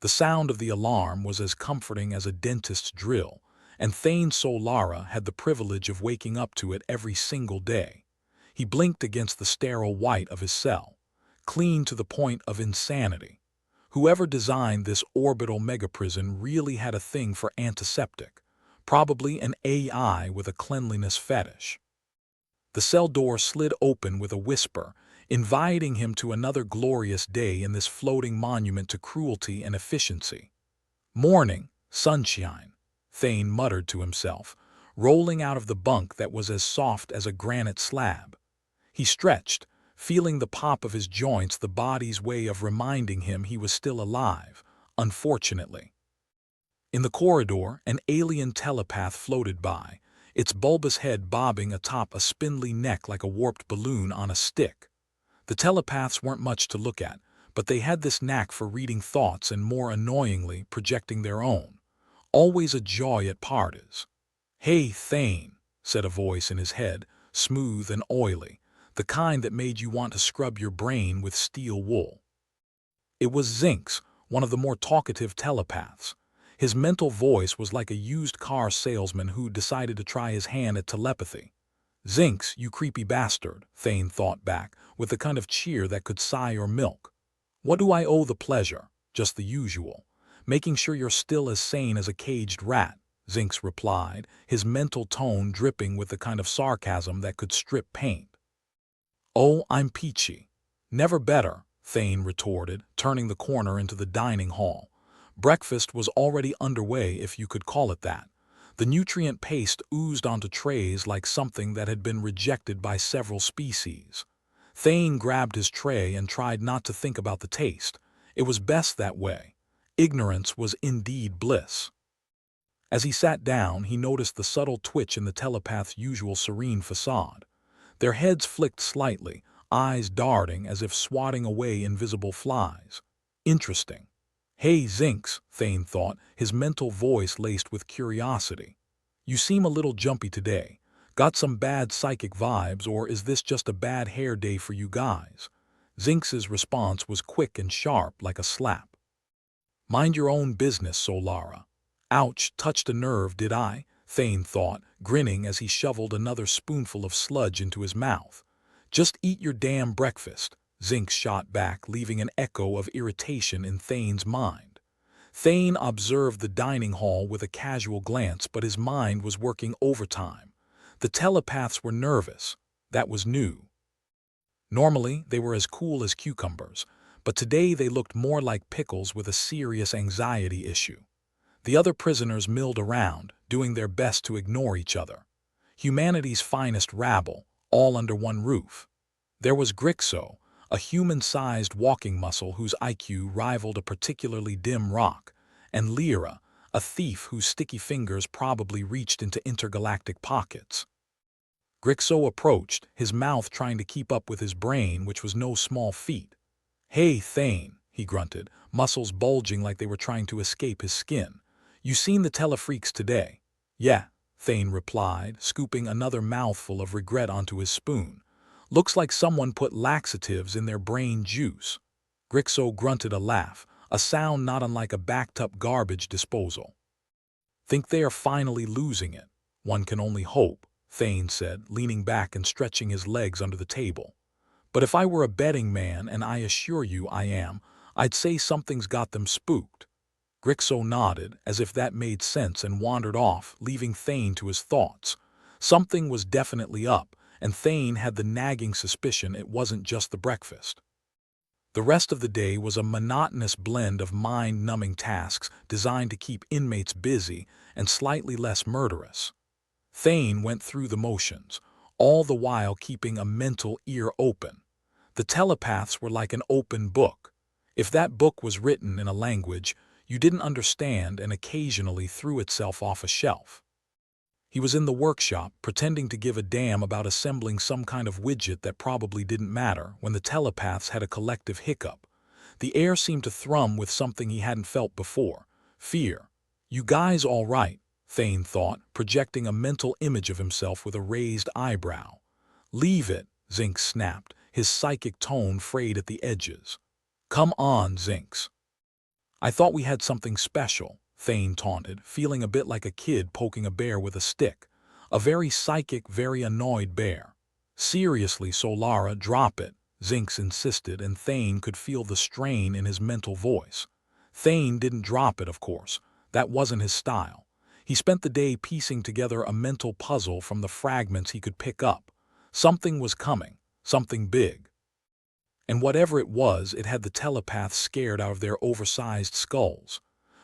The sound of the alarm was as comforting as a dentist's drill, and Thane Solara had the privilege of waking up to it every single day. He blinked against the sterile white of his cell, clean to the point of insanity. Whoever designed this orbital megaprison really had a thing for antiseptic, probably an AI with a cleanliness fetish. The cell door slid open with a whisper, inviting him to another glorious day in this floating monument to cruelty and efficiency. Morning, sunshine, Thane muttered to himself, rolling out of the bunk that was as soft as a granite slab. He stretched, feeling the pop of his joints, the body's way of reminding him he was still alive, unfortunately. In the corridor, an alien telepath floated by, its bulbous head bobbing atop a spindly neck like a warped balloon on a stick. The telepaths weren't much to look at, but they had this knack for reading thoughts and, more annoyingly, projecting their own. Always a joy at parties. "Hey, Thane," said a voice in his head, smooth and oily, the kind that made you want to scrub your brain with steel wool. It was Zinx, one of the more talkative telepaths. His mental voice was like a used car salesman who decided to try his hand at telepathy. "Zinx, you creepy bastard," Thane thought back, with the kind of cheer that could sigh or milk. "What do I owe the pleasure?" "Just the usual. Making sure you're still as sane as a caged rat," Zinx replied, his mental tone dripping with the kind of sarcasm that could strip paint. "Oh, I'm peachy." "Never better," Thane retorted, turning the corner into the dining hall. Breakfast was already underway, if you could call it that. The nutrient paste oozed onto trays like something that had been rejected by several species. Thane grabbed his tray and tried not to think about the taste. It was best that way. Ignorance was indeed bliss. As he sat down, he noticed the subtle twitch in the telepath's usual serene facade. Their heads flicked slightly, eyes darting as if swatting away invisible flies. Interesting. "Hey, Zinx," Thane thought, his mental voice laced with curiosity. "You seem a little jumpy today. Got some bad psychic vibes, or is this just a bad hair day for you guys?" Zinx's response was quick and sharp like a slap. "Mind your own business, Solara." "Ouch, touched a nerve, did I?" Thane thought, grinning as he shoveled another spoonful of sludge into his mouth. "Just eat your damn breakfast," Zinx shot back, leaving an echo of irritation in Thane's mind. Thane observed the dining hall with a casual glance, but his mind was working overtime. The telepaths were nervous. That was new. Normally, they were as cool as cucumbers, but today they looked more like pickles with a serious anxiety issue. The other prisoners milled around, doing their best to ignore each other. Humanity's finest rabble, all under one roof. There was Grixo, a human-sized walking muscle whose IQ rivaled a particularly dim rock, and Lyra, a thief whose sticky fingers probably reached into intergalactic pockets. Grixo approached, his mouth trying to keep up with his brain, which was no small feat. "Hey, Thane," he grunted, muscles bulging like they were trying to escape his skin. "You seen the telefreaks today?" "Yeah," Thane replied, scooping another mouthful of regret onto his spoon. "Looks like someone put laxatives in their brain juice." Grixo grunted a laugh, a sound not unlike a backed-up garbage disposal. "Think they are finally losing it? One can only hope," Thane said, leaning back and stretching his legs under the table. "But if I were a betting man, and I assure you I am, I'd say something's got them spooked." Grixo nodded, as if that made sense, and wandered off, leaving Thane to his thoughts. Something was definitely up, and Thane had the nagging suspicion it wasn't just the breakfast. The rest of the day was a monotonous blend of mind-numbing tasks designed to keep inmates busy and slightly less murderous. Thane went through the motions, all the while keeping a mental ear open. The telepaths were like an open book. If that book was written in a language you didn't understand and occasionally threw itself off a shelf. He was in the workshop, pretending to give a damn about assembling some kind of widget that probably didn't matter, when the telepaths had a collective hiccup. The air seemed to thrum with something he hadn't felt before: fear. "You guys all right?" Thane thought, projecting a mental image of himself with a raised eyebrow. "Leave it," Zinx snapped, his psychic tone frayed at the edges. "Come on, Zinx." I thought we had something special, Thane taunted, feeling a bit like a kid poking a bear with a stick. A very psychic, very annoyed bear. Seriously, Solara, drop it, Zinx insisted, and Thane could feel the strain in his mental voice. Thane didn't drop it, of course. That wasn't his style. He spent the day piecing together a mental puzzle from the fragments he could pick up. Something was coming, something big. And whatever it was, it had the telepaths scared out of their oversized skulls.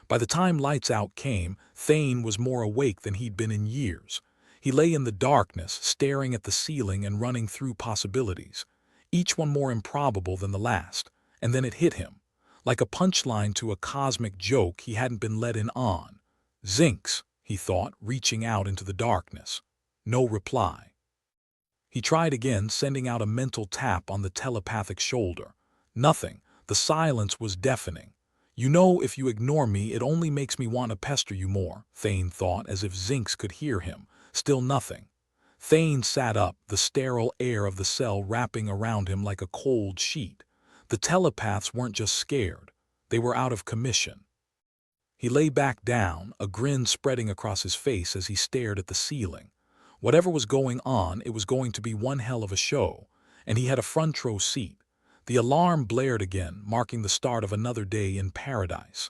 By the time lights out came, Thane was more awake than he'd been in years. He lay in the darkness, staring at the ceiling and running through possibilities, each one more improbable than the last, and then it hit him. Like a punchline to a cosmic joke he hadn't been let in on. Zinx, he thought, reaching out into the darkness. No reply. He tried again, sending out a mental tap on the telepathic shoulder. Nothing. The silence was deafening. You know, if you ignore me, it only makes me want to pester you more, Thane thought, as if Zinx could hear him. Still nothing. Thane sat up, the sterile air of the cell wrapping around him like a cold sheet. The telepaths weren't just scared. They were out of commission. He lay back down, a grin spreading across his face as he stared at the ceiling. Whatever was going on, it was going to be one hell of a show, and he had a front row seat. The alarm blared again, marking the start of another day in paradise.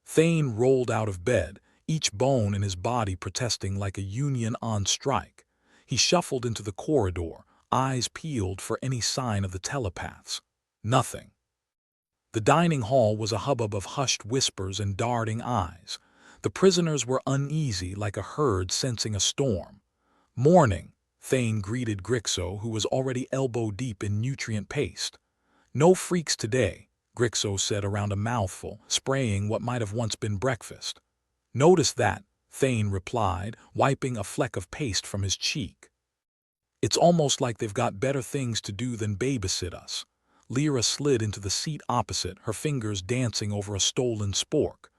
Thane rolled out of bed, each bone in his body protesting like a union on strike. He shuffled into the corridor, eyes peeled for any sign of the telepaths. Nothing. The dining hall was a hubbub of hushed whispers and darting eyes. The prisoners were uneasy like a herd sensing a storm. Morning, Thane greeted Grixo, who was already elbow-deep in nutrient paste. No freaks today, Grixo said around a mouthful, spraying what might have once been breakfast. Notice that, Thane replied, wiping a fleck of paste from his cheek. It's almost like they've got better things to do than babysit us. Lyra slid into the seat opposite, her fingers dancing over a stolen spork.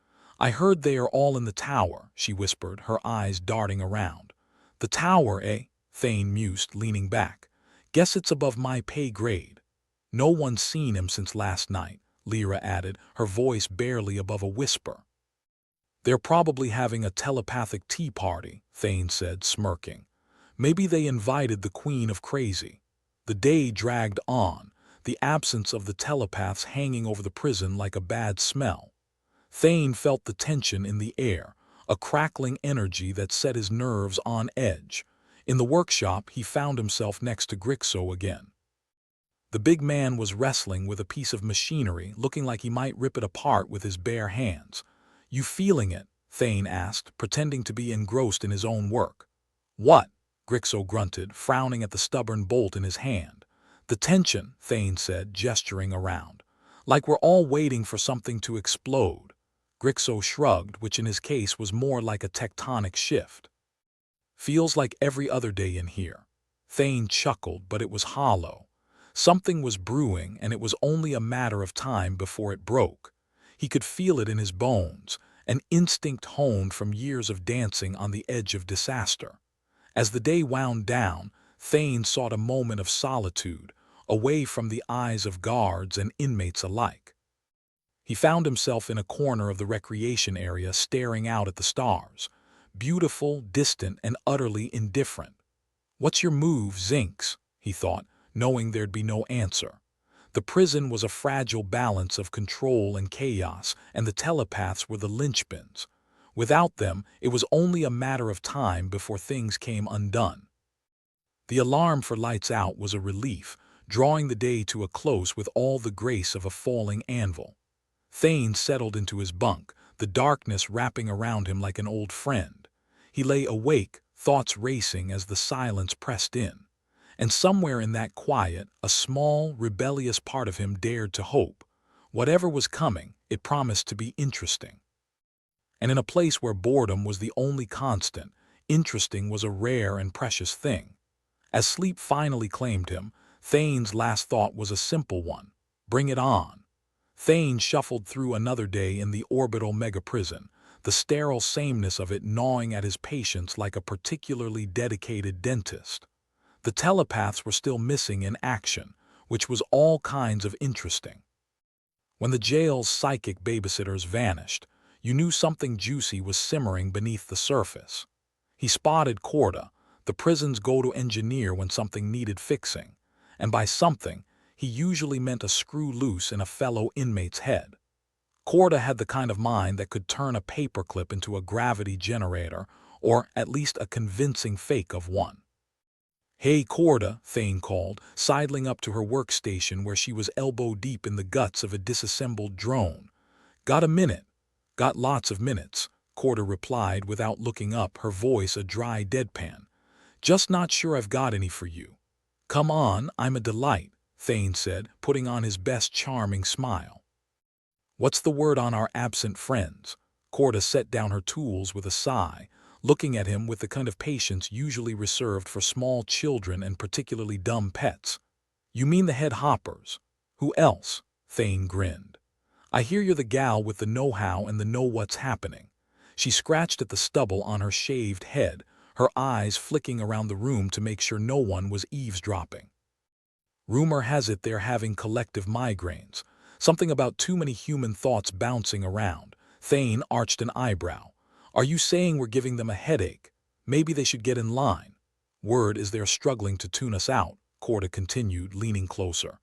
I heard they are all in the tower, she whispered, her eyes darting around. The tower, eh? Thane mused, leaning back. Guess it's above my pay grade. No one's seen him since last night, Lyra added, her voice barely above a whisper. They're probably having a telepathic tea party, Thane said, smirking. Maybe they invited the Queen of Crazy. The day dragged on, the absence of the telepaths hanging over the prison like a bad smell. Thane felt the tension in the air, a crackling energy that set his nerves on edge. In the workshop, he found himself next to Grixo again. The big man was wrestling with a piece of machinery, looking like he might rip it apart with his bare hands. You feeling it? Thane asked, pretending to be engrossed in his own work. What? Grixo grunted, frowning at the stubborn bolt in his hand. The tension, Thane said, gesturing around. Like we're all waiting for something to explode. Grixo shrugged, which in his case was more like a tectonic shift. Feels like every other day in here. Thane chuckled, but it was hollow. Something was brewing, and it was only a matter of time before it broke. He could feel it in his bones, an instinct honed from years of dancing on the edge of disaster. As the day wound down, Thane sought a moment of solitude, away from the eyes of guards and inmates alike. He found himself in a corner of the recreation area staring out at the stars, beautiful, distant, and utterly indifferent. What's your move, Zinx? He thought, knowing there'd be no answer. The prison was a fragile balance of control and chaos, and the telepaths were the linchpins. Without them, it was only a matter of time before things came undone. The alarm for lights out was a relief, drawing the day to a close with all the grace of a falling anvil. Thane settled into his bunk, the darkness wrapping around him like an old friend. He lay awake, thoughts racing as the silence pressed in. And somewhere in that quiet, a small, rebellious part of him dared to hope. Whatever was coming, it promised to be interesting. And in a place where boredom was the only constant, interesting was a rare and precious thing. As sleep finally claimed him, Thane's last thought was a simple one. Bring it on. Thane shuffled through another day in the orbital mega-prison, the sterile sameness of it gnawing at his patience like a particularly dedicated dentist. The telepaths were still missing in action, which was all kinds of interesting. When the jail's psychic babysitters vanished, you knew something juicy was simmering beneath the surface. He spotted Corda, the prison's go-to engineer when something needed fixing, and by something, he usually meant a screw loose in a fellow inmate's head. Corda had the kind of mind that could turn a paperclip into a gravity generator, or at least a convincing fake of one. "Hey, Corda," Thane called, sidling up to her workstation where she was elbow-deep in the guts of a disassembled drone. "Got a minute?" "Got lots of minutes," Corda replied without looking up, her voice a dry deadpan. "Just not sure I've got any for you." "Come on, I'm a delight," Thane said, putting on his best charming smile. "What's the word on our absent friends?" Corda set down her tools with a sigh, looking at him with the kind of patience usually reserved for small children and particularly dumb pets. "You mean the head hoppers?" "Who else?" Thane grinned. "I hear you're the gal with the know-how and the know-what's happening." She scratched at the stubble on her shaved head, her eyes flicking around the room to make sure no one was eavesdropping. "Rumor has it they're having collective migraines. Something about too many human thoughts bouncing around." Thane arched an eyebrow. "Are you saying we're giving them a headache? Maybe they should get in line." "Word is they're struggling to tune us out," Corda continued, leaning closer.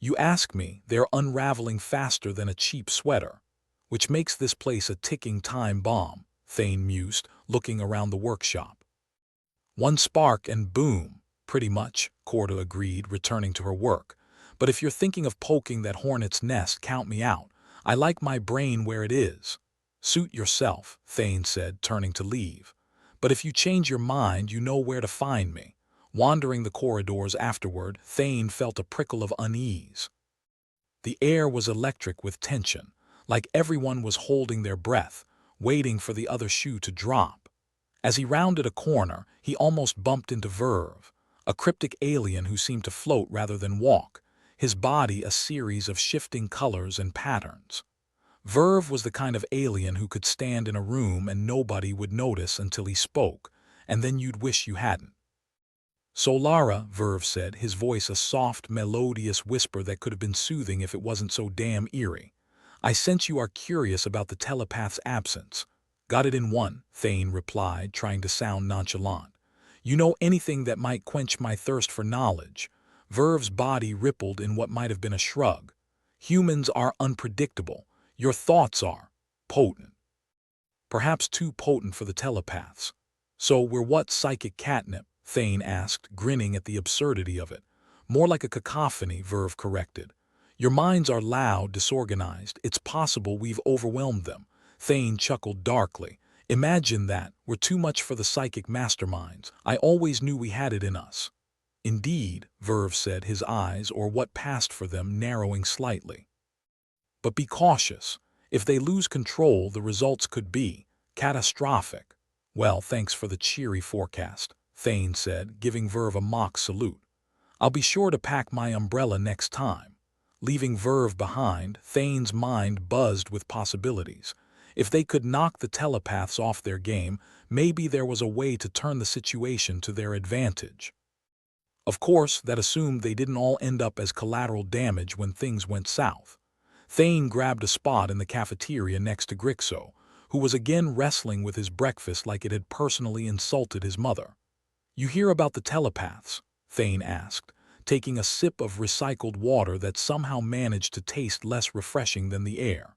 "You ask me, they're unraveling faster than a cheap sweater. Which makes this place a ticking time bomb," Thane mused, looking around the workshop. "One spark and boom." "Pretty much," Corda agreed, returning to her work. "But if you're thinking of poking that hornet's nest, count me out. I like my brain where it is." "Suit yourself," Thane said, turning to leave. "But if you change your mind, you know where to find me." Wandering the corridors afterward, Thane felt a prickle of unease. The air was electric with tension, like everyone was holding their breath, waiting for the other shoe to drop. As he rounded a corner, he almost bumped into Verve, a cryptic alien who seemed to float rather than walk, his body a series of shifting colors and patterns. Verve was the kind of alien who could stand in a room and nobody would notice until he spoke, and then you'd wish you hadn't. "Solara," Verve said, his voice a soft, melodious whisper that could have been soothing if it wasn't so damn eerie. "I sense you are curious about the telepath's absence." "Got it in one," Thane replied, trying to sound nonchalant. "You know anything that might quench my thirst for knowledge?" Verve's body rippled in what might have been a shrug. "Humans are unpredictable. Your thoughts are potent. Perhaps too potent for the telepaths." "So we're what psychic catnip?" Thane asked, grinning at the absurdity of it. "More like a cacophony," Verve corrected. "Your minds are loud, disorganized. It's possible we've overwhelmed them." Thane chuckled darkly. "Imagine that. We're too much for the psychic masterminds. I always knew we had it in us." "Indeed," Verve said, his eyes, or what passed for them, narrowing slightly. "But be cautious. If they lose control, the results could be catastrophic." "Well, thanks for the cheery forecast," Thane said, giving Verve a mock salute. "I'll be sure to pack my umbrella next time." Leaving Verve behind, Thane's mind buzzed with possibilities. If they could knock the telepaths off their game, maybe there was a way to turn the situation to their advantage. Of course, that assumed they didn't all end up as collateral damage when things went south. Thane grabbed a spot in the cafeteria next to Grixo, who was again wrestling with his breakfast like it had personally insulted his mother. "You hear about the telepaths?" Thane asked, taking a sip of recycled water that somehow managed to taste less refreshing than the air.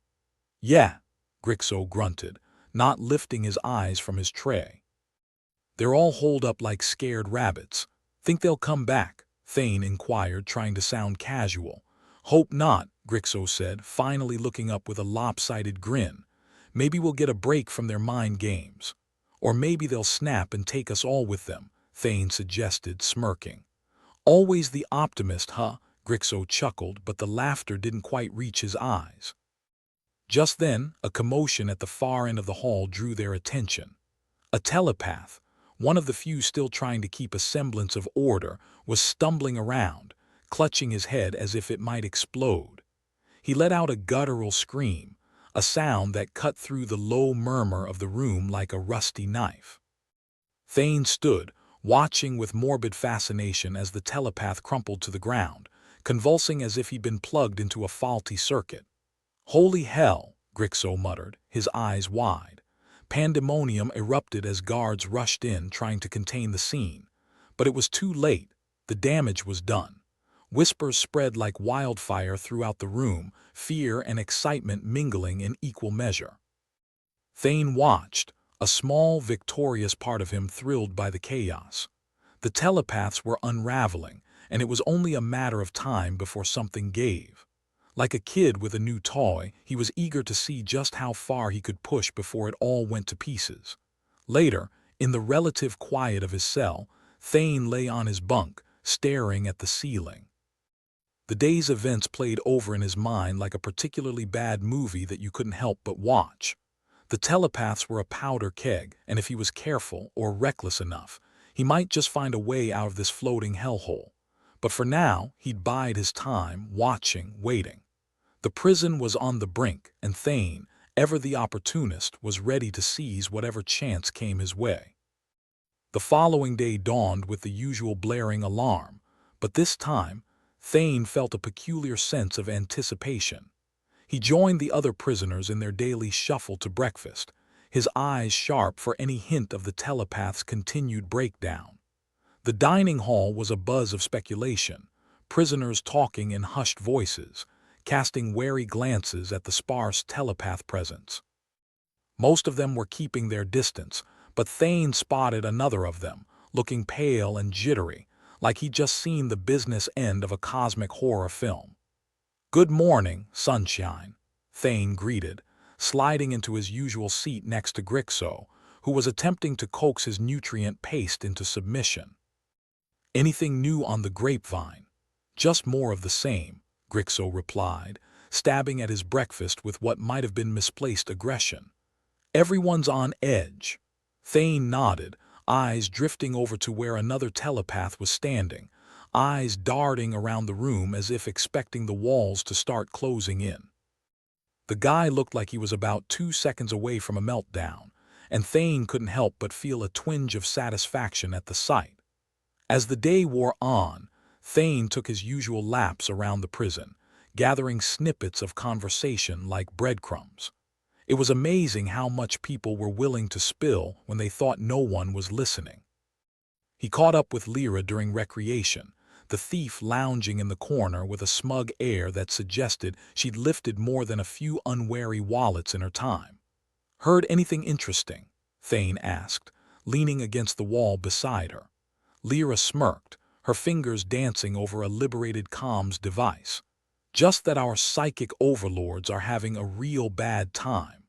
"Yeah," Grixo grunted, not lifting his eyes from his tray. "They're all holed up like scared rabbits. Think they'll come back?" Thane inquired, trying to sound casual. "Hope not," Grixo said, finally looking up with a lopsided grin. "Maybe we'll get a break from their mind games. Or maybe they'll snap and take us all with them," Thane suggested, smirking. "Always the optimist, huh?" Grixo chuckled, but the laughter didn't quite reach his eyes. Just then, a commotion at the far end of the hall drew their attention. A telepath, one of the few still trying to keep a semblance of order, was stumbling around, clutching his head as if it might explode. He let out a guttural scream, a sound that cut through the low murmur of the room like a rusty knife. Thane stood, watching with morbid fascination as the telepath crumpled to the ground, convulsing as if he'd been plugged into a faulty circuit. Holy hell, Grixo muttered, his eyes wide. Pandemonium erupted as guards rushed in trying to contain the scene. But it was too late. The damage was done. Whispers spread like wildfire throughout the room, fear and excitement mingling in equal measure. Thane watched, a small, victorious part of him thrilled by the chaos. The telepaths were unraveling, and it was only a matter of time before something gave. Like a kid with a new toy, he was eager to see just how far he could push before it all went to pieces. Later, in the relative quiet of his cell, Thane lay on his bunk, staring at the ceiling. The day's events played over in his mind like a particularly bad movie that you couldn't help but watch. The telepaths were a powder keg, and if he was careful or reckless enough, he might just find a way out of this floating hellhole. But for now, he'd bide his time, watching, waiting. The prison was on the brink, and Thane, ever the opportunist, was ready to seize whatever chance came his way. The following day dawned with the usual blaring alarm, but this time, Thane felt a peculiar sense of anticipation. He joined the other prisoners in their daily shuffle to breakfast, his eyes sharp for any hint of the telepath's continued breakdown. The dining hall was a buzz of speculation, prisoners talking in hushed voices, casting wary glances at the sparse telepath presence. Most of them were keeping their distance, but Thane spotted another of them, looking pale and jittery, like he'd just seen the business end of a cosmic horror film. "Good morning, sunshine," Thane greeted, sliding into his usual seat next to Grixo, who was attempting to coax his nutrient paste into submission. "Anything new on the grapevine?" "Just more of the same," Grixo replied, stabbing at his breakfast with what might have been misplaced aggression. "Everyone's on edge." Thane nodded, eyes drifting over to where another telepath was standing, eyes darting around the room as if expecting the walls to start closing in. The guy looked like he was about 2 seconds away from a meltdown, and Thane couldn't help but feel a twinge of satisfaction at the sight. As the day wore on, Thane took his usual laps around the prison, gathering snippets of conversation like breadcrumbs. It was amazing how much people were willing to spill when they thought no one was listening. He caught up with Lyra during recreation, the thief lounging in the corner with a smug air that suggested she'd lifted more than a few unwary wallets in her time. "Heard anything interesting?" Thane asked, leaning against the wall beside her. Lyra smirked, her fingers dancing over a liberated comms device. "Just that our psychic overlords are having a real bad time.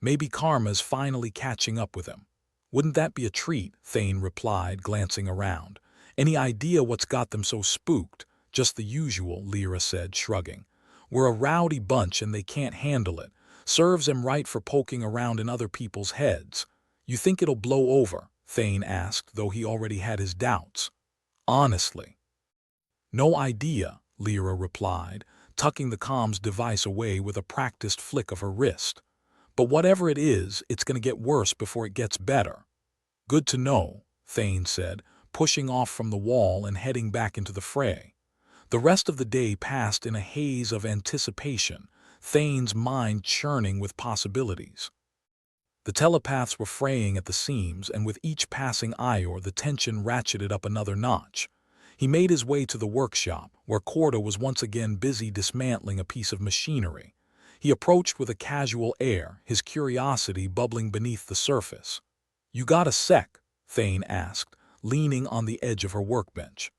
Maybe karma's finally catching up with him." "Wouldn't that be a treat?" Thane replied, glancing around. "Any idea what's got them so spooked?" "Just the usual," Lyra said, shrugging. "We're a rowdy bunch and they can't handle it. Serves them right for poking around in other people's heads." "You think it'll blow over?" Thane asked, though he already had his doubts. "Honestly, no idea," Lyra replied, tucking the comms device away with a practiced flick of her wrist. "But whatever it is, it's going to get worse before it gets better." "Good to know," Thane said, pushing off from the wall and heading back into the fray. The rest of the day passed in a haze of anticipation, Thane's mind churning with possibilities. The telepaths were fraying at the seams, and with each passing Ior the tension ratcheted up another notch. He made his way to the workshop, where Corda was once again busy dismantling a piece of machinery. He approached with a casual air, his curiosity bubbling beneath the surface. "You got a sec?" Thane asked, leaning on the edge of her workbench.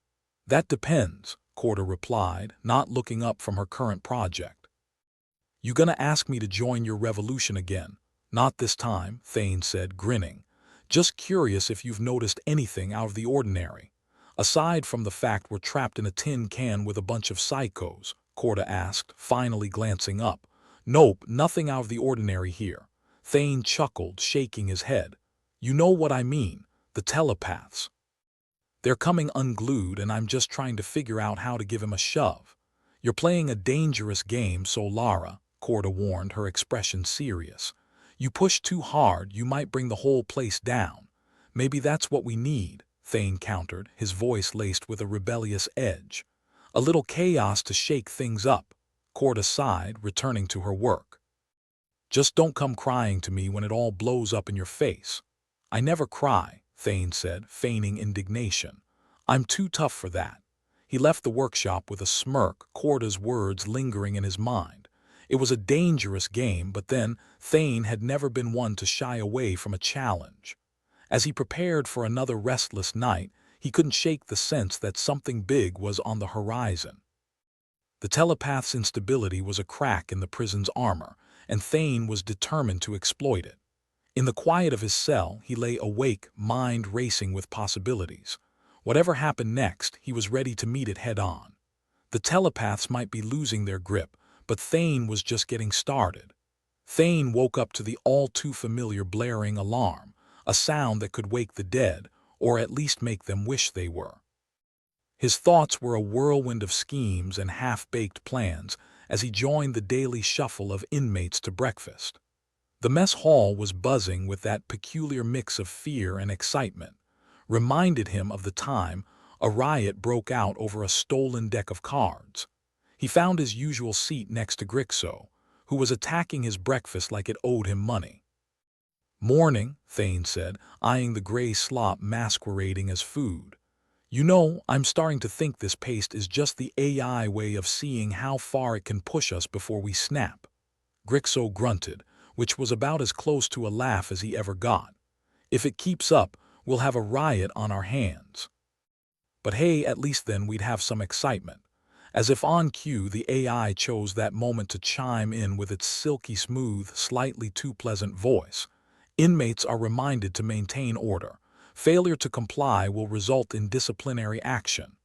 "That depends," Corda replied, not looking up from her current project. "You gonna ask me to join your revolution again?" "Not this time," Thane said, grinning. "Just curious if you've noticed anything out of the ordinary. Aside from the fact we're trapped in a tin can with a bunch of psychos," Corda asked, finally glancing up. "Nope, nothing out of the ordinary here." Thane chuckled, shaking his head. "You know what I mean, the telepaths. They're coming unglued, and I'm just trying to figure out how to give him a shove." "You're playing a dangerous game, Solara," Corda warned, her expression serious. "You push too hard, you might bring the whole place down." "Maybe that's what we need," Thane countered, his voice laced with a rebellious edge. "A little chaos to shake things up." Corda sighed, returning to her work. Just don't come crying to me when it all blows up in your face. I never cry, Thane said, feigning indignation. I'm too tough for that. He left the workshop with a smirk, Corda's words lingering in his mind. It was a dangerous game, but then Thane had never been one to shy away from a challenge. As he prepared for another restless night, he couldn't shake the sense that something big was on the horizon. The telepath's instability was a crack in the prison's armor, and Thane was determined to exploit it. In the quiet of his cell, he lay awake, mind racing with possibilities. Whatever happened next, he was ready to meet it head-on. The telepaths might be losing their grip, but Thane was just getting started. Thane woke up to the all-too-familiar blaring alarm, a sound that could wake the dead, or at least make them wish they were. His thoughts were a whirlwind of schemes and half-baked plans as he joined the daily shuffle of inmates to breakfast. The mess hall was buzzing with that peculiar mix of fear and excitement, reminded him of the time a riot broke out over a stolen deck of cards. He found his usual seat next to Grixo, who was attacking his breakfast like it owed him money. "Morning," Thane said, eyeing the gray slop masquerading as food. "You know, I'm starting to think this paste is just the AI way of seeing how far it can push us before we snap." Grixo grunted, which was about as close to a laugh as he ever got. "If it keeps up, we'll have a riot on our hands." But hey, at least then we'd have some excitement. As if on cue, the AI chose that moment to chime in with its silky smooth, slightly too pleasant voice. Inmates are reminded to maintain order. Failure to comply will result in disciplinary action.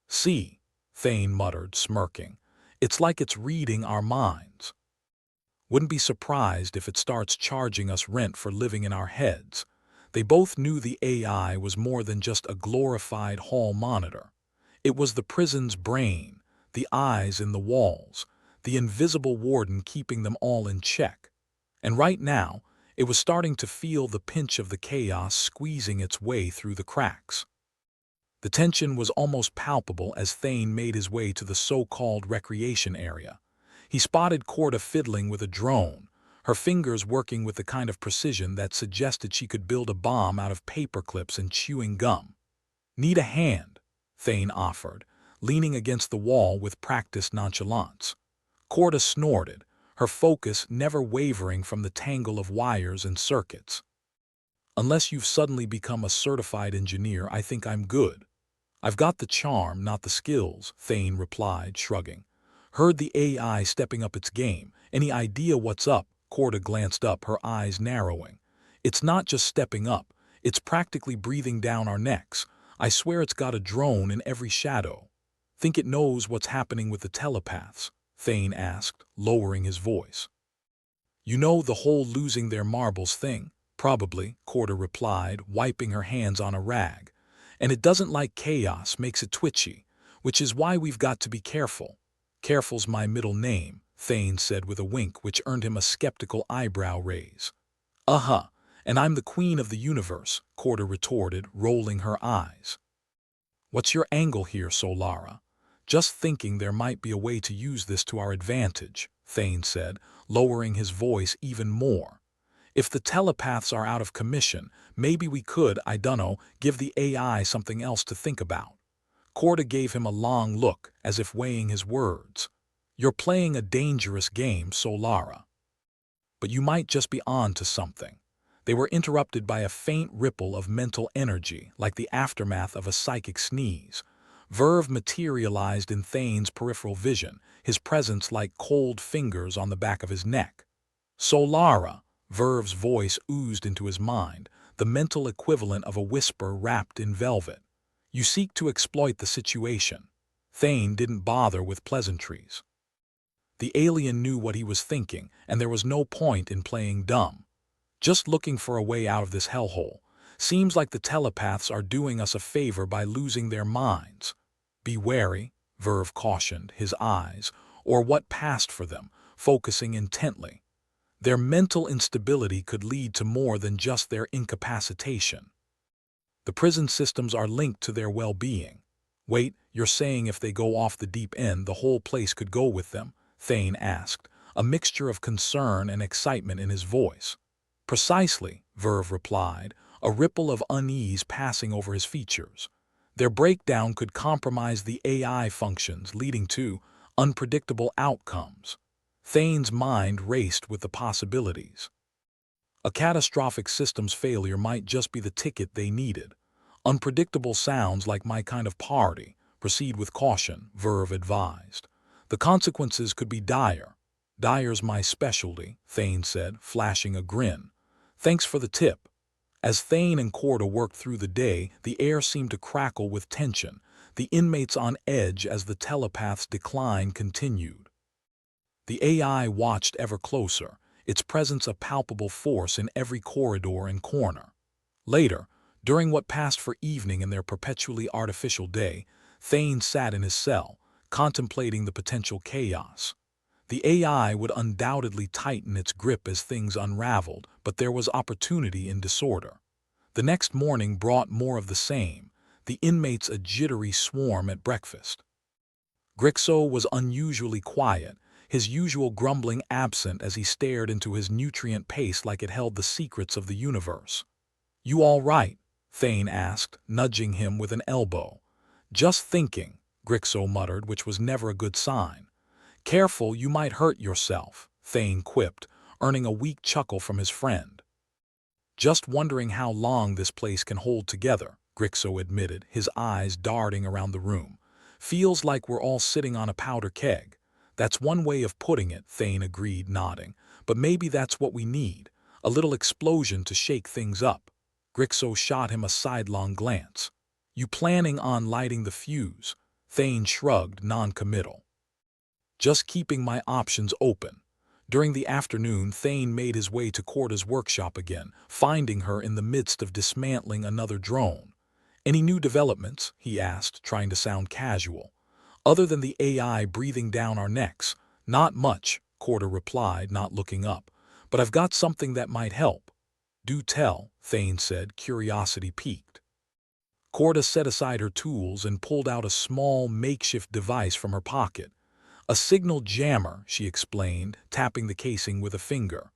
"See," Thane muttered, smirking. "It's like it's reading our minds. Wouldn't be surprised if it starts charging us rent for living in our heads." They both knew the AI was more than just a glorified hall monitor. It was the prison's brain, the eyes in the walls, the invisible warden keeping them all in check. And right now, it was starting to feel the pinch of the chaos squeezing its way through the cracks. The tension was almost palpable as Thane made his way to the so-called recreation area. He spotted Corda fiddling with a drone, her fingers working with the kind of precision that suggested she could build a bomb out of paper clips and chewing gum. "Need a hand?" Thane offered, leaning against the wall with practiced nonchalance. Corda snorted, her focus never wavering from the tangle of wires and circuits. "Unless you've suddenly become a certified engineer, I think I'm good. I've got the charm, not the skills," Thane replied, shrugging. "Heard the AI stepping up its game. Any idea what's up?" Corda glanced up, her eyes narrowing. "It's not just stepping up, it's practically breathing down our necks. I swear it's got a drone in every shadow." "Think it knows what's happening with the telepaths?" Thane asked, lowering his voice. "You know the whole losing their marbles thing?" "Probably," Corda replied, wiping her hands on a rag. "And it doesn't like chaos, makes it twitchy, which is why we've got to be careful." "Careful's my middle name," Thane said with a wink which earned him a skeptical eyebrow raise. "Uh-huh, and I'm the queen of the universe," Corda retorted, rolling her eyes. "What's your angle here, Solara?" "Just thinking there might be a way to use this to our advantage," Thane said, lowering his voice even more. "If the telepaths are out of commission, maybe we could, I dunno, give the AI something else to think about." Corda gave him a long look, as if weighing his words. "You're playing a dangerous game, Solara. But you might just be on to something." They were interrupted by a faint ripple of mental energy, like the aftermath of a psychic sneeze. Verve materialized in Thane's peripheral vision, his presence like cold fingers on the back of his neck. "Solara," Verve's voice oozed into his mind, the mental equivalent of a whisper wrapped in velvet. "You seek to exploit the situation." Thane didn't bother with pleasantries. The alien knew what he was thinking, and there was no point in playing dumb. "Just looking for a way out of this hellhole. Seems like the telepaths are doing us a favor by losing their minds." "Be wary," Verve cautioned, his eyes, or what passed for them, focusing intently. "Their mental instability could lead to more than just their incapacitation. The prison systems are linked to their well-being." "Wait, you're saying if they go off the deep end, the whole place could go with them?" Thane asked, a mixture of concern and excitement in his voice. Precisely, Verve replied, a ripple of unease passing over his features. Their breakdown could compromise the AI functions, leading to unpredictable outcomes. Thane's mind raced with the possibilities. A catastrophic systems failure might just be the ticket they needed. Unpredictable sounds like my kind of party. Proceed with caution, Verve advised. The consequences could be dire. Dire's my specialty, Thane said, flashing a grin. Thanks for the tip. As Thane and Corda worked through the day, the air seemed to crackle with tension, the inmates on edge as the telepath's decline continued. The AI watched ever closer, its presence a palpable force in every corridor and corner. Later, during what passed for evening in their perpetually artificial day, Thane sat in his cell, contemplating the potential chaos. The AI would undoubtedly tighten its grip as things unraveled, but there was opportunity in disorder. The next morning brought more of the same, the inmates a jittery swarm at breakfast. Grixo was unusually quiet, his usual grumbling absent as he stared into his nutrient paste like it held the secrets of the universe. "You all right?" Thane asked, nudging him with an elbow. "Just thinking," Grixo muttered, which was never a good sign. "Careful, you might hurt yourself," Thane quipped, earning a weak chuckle from his friend. "Just wondering how long this place can hold together," Grixo admitted, his eyes darting around the room. "Feels like we're all sitting on a powder keg." "That's one way of putting it," Thane agreed, nodding. "But maybe that's what we need, a little explosion to shake things up." Grixo shot him a sidelong glance. "You planning on lighting the fuse?" Thane shrugged, non-committal. "Just keeping my options open." During the afternoon, Thane made his way to Corda's workshop again, finding her in the midst of dismantling another drone. "Any new developments?" he asked, trying to sound casual. "Other than the AI breathing down our necks?" "Not much," Corda replied, not looking up. "But I've got something that might help." "Do tell," Thane said, curiosity piqued. Corda set aside her tools and pulled out a small, makeshift device from her pocket. "A signal jammer," she explained, tapping the casing with a finger.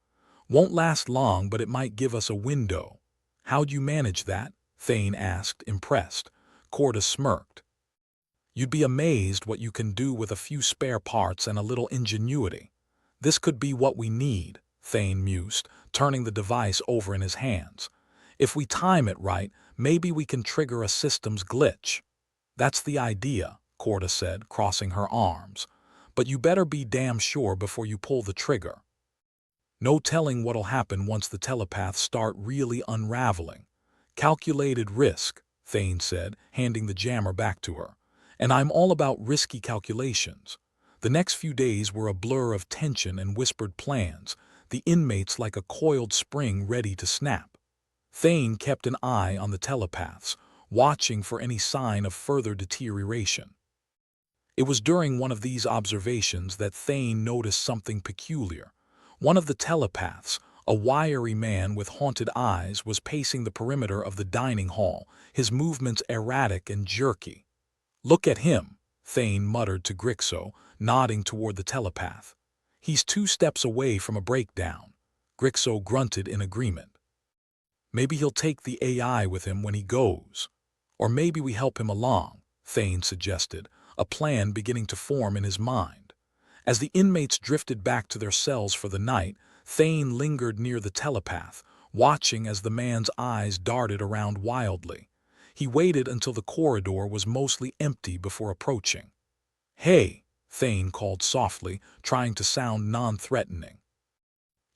"Won't last long, but it might give us a window." "How'd you manage that?" Thane asked, impressed. Corda smirked. "You'd be amazed what you can do with a few spare parts and a little ingenuity." "This could be what we need," Thane mused, turning the device over in his hands. "If we time it right, maybe we can trigger a systems glitch." "That's the idea," Corda said, crossing her arms. "But you better be damn sure before you pull the trigger. No telling what'll happen once the telepaths start really unraveling." "Calculated risk," Thane said, handing the jammer back to her. "And I'm all about risky calculations." The next few days were a blur of tension and whispered plans, the inmates like a coiled spring ready to snap. Thane kept an eye on the telepaths, watching for any sign of further deterioration. It was during one of these observations that Thane noticed something peculiar. One of the telepaths, a wiry man with haunted eyes, was pacing the perimeter of the dining hall, his movements erratic and jerky. "Look at him," Thane muttered to Grixo, nodding toward the telepath. "He's 2 steps away from a breakdown." Grixo grunted in agreement. "Maybe he'll take the AI with him when he goes. Or maybe we help him along," Thane suggested, a plan beginning to form in his mind. As the inmates drifted back to their cells for the night, Thane lingered near the telepath, watching as the man's eyes darted around wildly. He waited until the corridor was mostly empty before approaching. "Hey," Thane called softly, trying to sound non-threatening.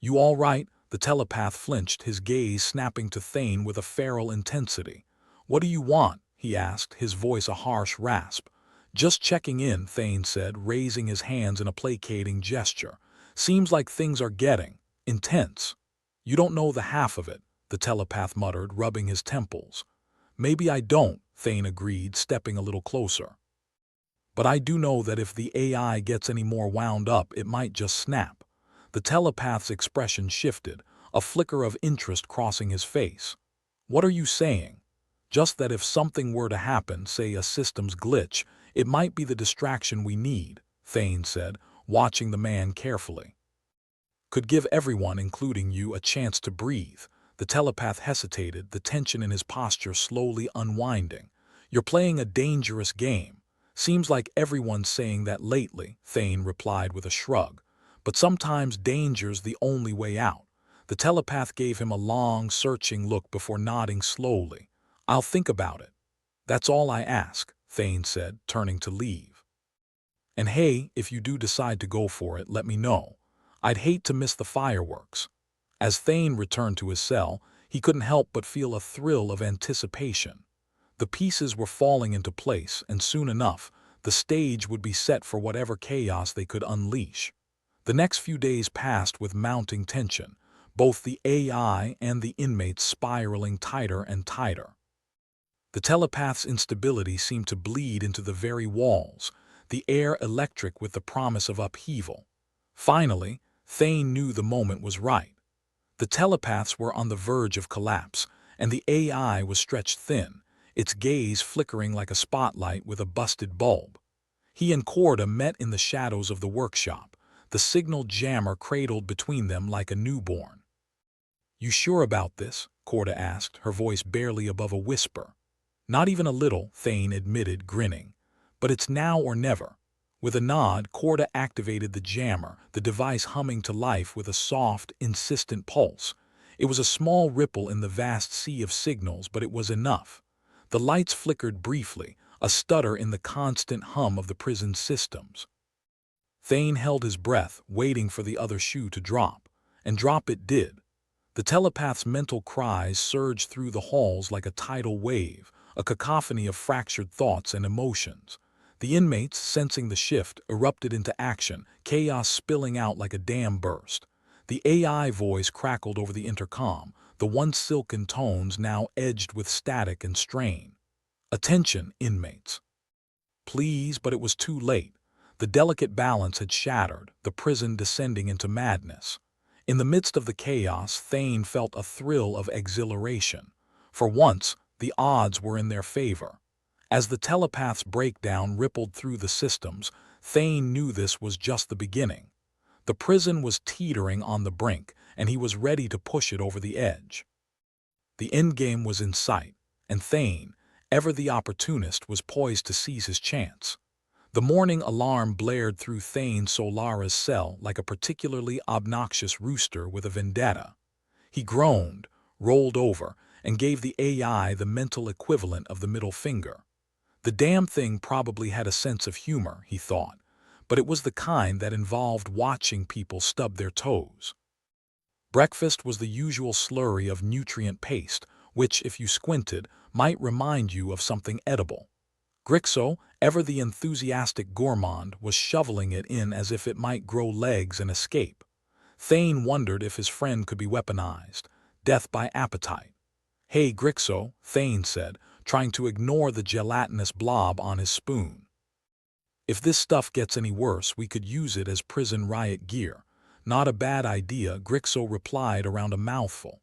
"You all right?" The telepath flinched, his gaze snapping to Thane with a feral intensity. "What do you want?" he asked, his voice a harsh rasp. "Just checking in," Thane said, raising his hands in a placating gesture. "Seems like things are getting intense." "You don't know the half of it," the telepath muttered, rubbing his temples. "Maybe I don't," Thane agreed, stepping a little closer. "But I do know that if the AI gets any more wound up, it might just snap." The telepath's expression shifted, a flicker of interest crossing his face. "What are you saying?" "Just that if something were to happen, say a systems glitch, it might be the distraction we need," Thane said, watching the man carefully. Could give everyone, including you, a chance to breathe. The telepath hesitated, the tension in his posture slowly unwinding. You're playing a dangerous game. Seems like everyone's saying that lately, Thane replied with a shrug. But sometimes danger's the only way out. The telepath gave him a long, searching look before nodding slowly. I'll think about it. That's all I ask, Thane said, turning to leave. And hey, if you do decide to go for it, let me know. I'd hate to miss the fireworks. As Thane returned to his cell, he couldn't help but feel a thrill of anticipation. The pieces were falling into place, and soon enough, the stage would be set for whatever chaos they could unleash. The next few days passed with mounting tension, both the AI and the inmates spiraling tighter and tighter. The telepath's instability seemed to bleed into the very walls, the air electric with the promise of upheaval. Finally, Thane knew the moment was right. The telepaths were on the verge of collapse, and the AI was stretched thin, its gaze flickering like a spotlight with a busted bulb. He and Corda met in the shadows of the workshop, the signal jammer cradled between them like a newborn. "You sure about this?" Corda asked, her voice barely above a whisper. "Not even a little," Thane admitted, grinning. "But it's now or never." With a nod, Corda activated the jammer, the device humming to life with a soft, insistent pulse. It was a small ripple in the vast sea of signals, but it was enough. The lights flickered briefly, a stutter in the constant hum of the prison's systems. Thane held his breath, waiting for the other shoe to drop. And drop it did. The telepath's mental cries surged through the halls like a tidal wave, a cacophony of fractured thoughts and emotions. The inmates, sensing the shift, erupted into action, chaos spilling out like a dam burst. The AI voice crackled over the intercom, the once silken tones now edged with static and strain. "Attention, inmates. Please," but it was too late. The delicate balance had shattered, the prison descending into madness. In the midst of the chaos, Thane felt a thrill of exhilaration. For once, the odds were in their favor. As the telepath's breakdown rippled through the systems, Thane knew this was just the beginning. The prison was teetering on the brink, and he was ready to push it over the edge. The endgame was in sight, and Thane, ever the opportunist, was poised to seize his chance. The morning alarm blared through Thane Solara's cell like a particularly obnoxious rooster with a vendetta. He groaned, rolled over, and gave the AI the mental equivalent of the middle finger. The damn thing probably had a sense of humor, he thought, but it was the kind that involved watching people stub their toes. Breakfast was the usual slurry of nutrient paste, which, if you squinted, might remind you of something edible. Grixo, ever the enthusiastic gourmand, was shoveling it in as if it might grow legs and escape. Thane wondered if his friend could be weaponized, death by appetite. "Hey, Grixo," Thane said, trying to ignore the gelatinous blob on his spoon. "If this stuff gets any worse, we could use it as prison riot gear." "Not a bad idea," Grixo replied around a mouthful.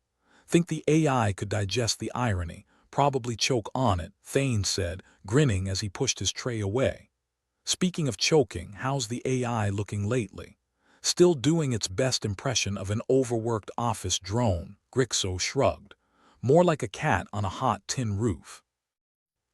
"Think the AI could digest the irony, probably choke on it," Thane said, grinning as he pushed his tray away. "Speaking of choking, how's the AI looking lately?" "Still doing its best impression of an overworked office drone," Grixo shrugged. "More like a cat on a hot tin roof."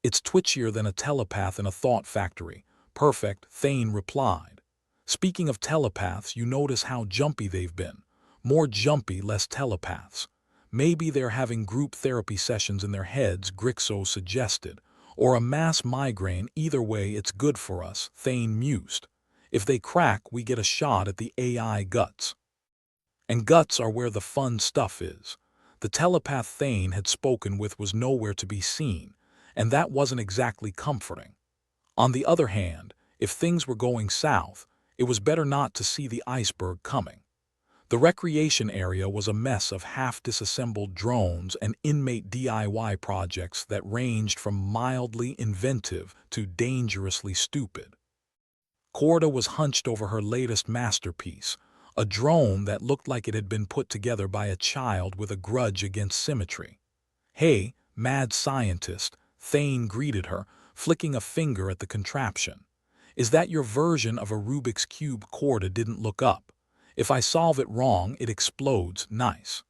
"It's twitchier than a telepath in a thought factory." "Perfect," Thane replied. "Speaking of telepaths, you notice how jumpy they've been. More jumpy, less telepaths. Maybe they're having group therapy sessions in their heads," Grixo suggested. "Or a mass migraine. Either way, it's good for us," Thane mused. "If they crack, we get a shot at the AI guts. And guts are where the fun stuff is." The telepath Thane had spoken with was nowhere to be seen, and that wasn't exactly comforting. On the other hand, if things were going south, it was better not to see the iceberg coming. The recreation area was a mess of half-disassembled drones and inmate DIY projects that ranged from mildly inventive to dangerously stupid. Corda was hunched over her latest masterpiece, a drone that looked like it had been put together by a child with a grudge against symmetry. "Hey, mad scientist," Thane greeted her, flicking a finger at the contraption. Is that your version of a Rubik's Cube? Corda didn't look up. If I solve it wrong, it explodes. Nice.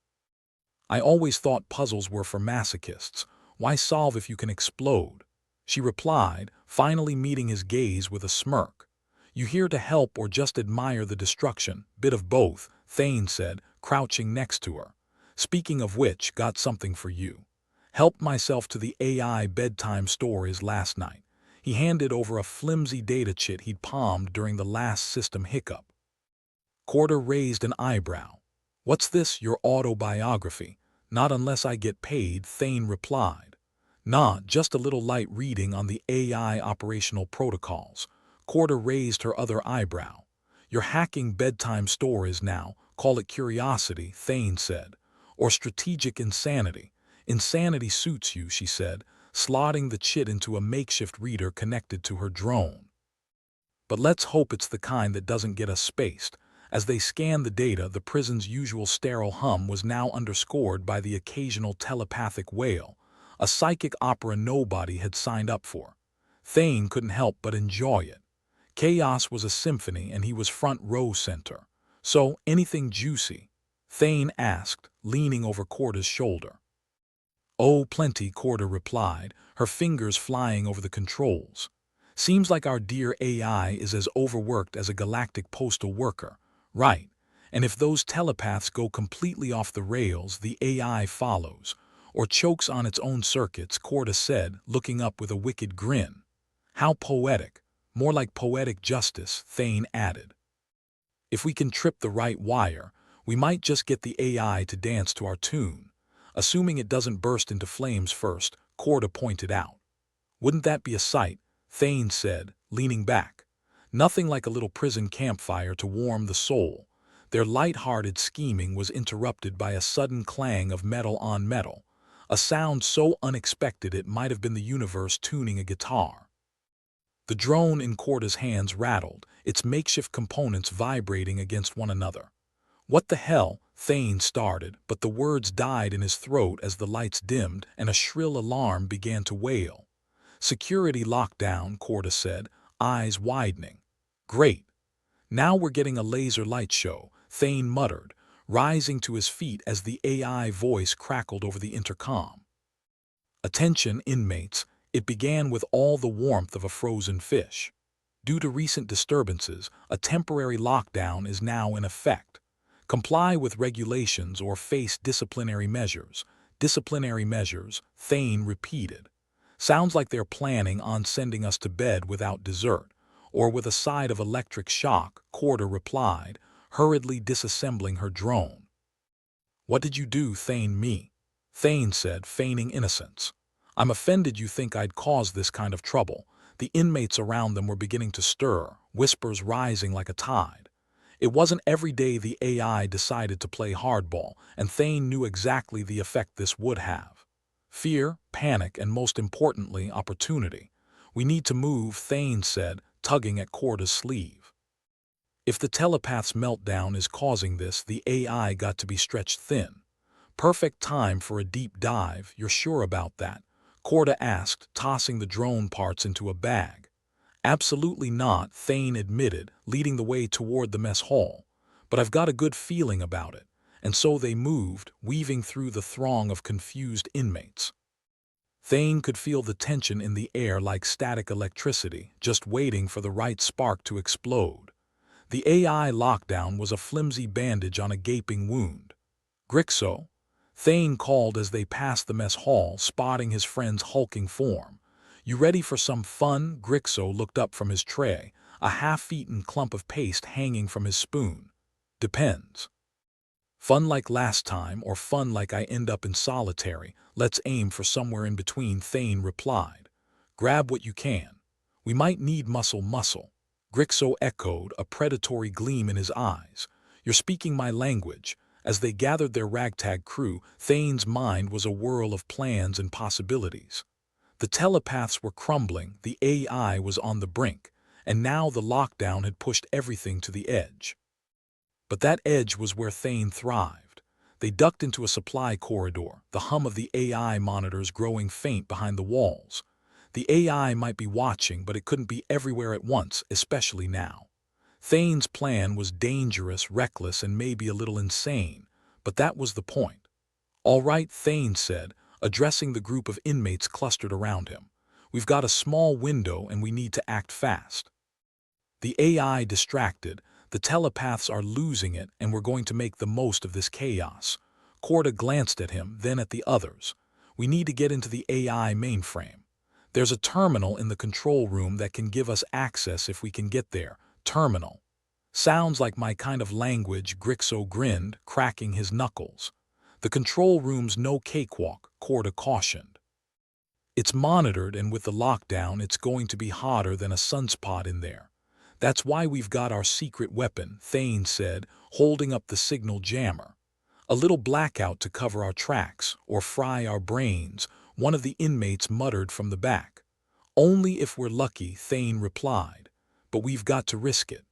I always thought puzzles were for masochists. Why solve if you can explode? She replied, finally meeting his gaze with a smirk. You here to help or just admire the destruction? Bit of both, Thane said, crouching next to her. Speaking of which, got something for you. Helped myself to the AI bedtime stories last night. He handed over a flimsy data chit he'd palmed during the last system hiccup. Corda raised an eyebrow. What's this, your autobiography? Not unless I get paid, Thane replied. Nah, just a little light reading on the AI operational protocols. Corda raised her other eyebrow. You're hacking bedtime stories now, call it curiosity, Thane said. Or strategic insanity. Insanity suits you, she said, slotting the chit into a makeshift reader connected to her drone. But let's hope it's the kind that doesn't get us spaced. As they scanned the data, the prison's usual sterile hum was now underscored by the occasional telepathic wail, a psychic opera nobody had signed up for. Thane couldn't help but enjoy it. Chaos was a symphony and he was front row center. So, anything juicy? Thane asked, leaning over Corda's shoulder. Oh, plenty, Corda replied, her fingers flying over the controls. Seems like our dear AI is as overworked as a galactic postal worker. Right, and if those telepaths go completely off the rails, the AI follows, or chokes on its own circuits, Corda said, looking up with a wicked grin. How poetic. More like poetic justice, Thane added. If we can trip the right wire, we might just get the AI to dance to our tune. Assuming it doesn't burst into flames first, Corda pointed out. Wouldn't that be a sight? Thane said, leaning back. Nothing like a little prison campfire to warm the soul. Their light-hearted scheming was interrupted by a sudden clang of metal on metal, a sound so unexpected it might have been the universe tuning a guitar. The drone in Corda's hands rattled, its makeshift components vibrating against one another. What the hell? Thane started, but the words died in his throat as the lights dimmed and a shrill alarm began to wail. Security lockdown, Corda said, eyes widening. Great. Now we're getting a laser light show, Thane muttered, rising to his feet as the AI voice crackled over the intercom. Attention, inmates. It began with all the warmth of a frozen fish. Due to recent disturbances, a temporary lockdown is now in effect. Comply with regulations or face disciplinary measures. Disciplinary measures, Thane repeated. Sounds like they're planning on sending us to bed without dessert, or with a side of electric shock, Corda replied, hurriedly disassembling her drone. What did you do, Thane? Me? Thane said, feigning innocence. I'm offended you think I'd cause this kind of trouble. The inmates around them were beginning to stir, whispers rising like a tide. It wasn't every day the AI decided to play hardball, and Thane knew exactly the effect this would have. Fear, panic, and most importantly, opportunity. We need to move, Thane said, tugging at Corda's sleeve. If the telepath's meltdown is causing this, the AI got to be stretched thin. Perfect time for a deep dive, you're sure about that? Corda asked, tossing the drone parts into a bag. Absolutely not, Thane admitted, leading the way toward the mess hall. But I've got a good feeling about it. And so they moved, weaving through the throng of confused inmates. Thane could feel the tension in the air like static electricity, just waiting for the right spark to explode. The AI lockdown was a flimsy bandage on a gaping wound. Grixo? Thane called as they passed the mess hall, spotting his friend's hulking form. You ready for some fun? Grixo looked up from his tray, a half-eaten clump of paste hanging from his spoon. Depends. Fun like last time or fun like I end up in solitary? Let's aim for somewhere in between, Thane replied. Grab what you can. We might need muscle. Grixo echoed, a predatory gleam in his eyes. You're speaking my language. As they gathered their ragtag crew, Thane's mind was a whirl of plans and possibilities. The telepaths were crumbling, the AI was on the brink, and now the lockdown had pushed everything to the edge. But that edge was where Thane thrived. They ducked into a supply corridor, the hum of the AI monitors growing faint behind the walls. The AI might be watching, but it couldn't be everywhere at once, especially now. Thane's plan was dangerous, reckless, and maybe a little insane, but that was the point. "All right," Thane said, addressing the group of inmates clustered around him. "We've got a small window and we need to act fast." The AI distracted, the telepaths are losing it, and we're going to make the most of this chaos. Corda glanced at him, then at the others. "We need to get into the AI mainframe. There's a terminal in the control room that can give us access if we can get there." Terminal. Sounds like my kind of language, Grixo grinned, cracking his knuckles. "The control room's no cakewalk," Corda cautioned. "It's monitored, and with the lockdown, it's going to be hotter than a sunspot in there. That's why we've got our secret weapon," Thane said, holding up the signal jammer. "A little blackout to cover our tracks, or fry our brains," one of the inmates muttered from the back. "Only if we're lucky," Thane replied. "But we've got to risk it.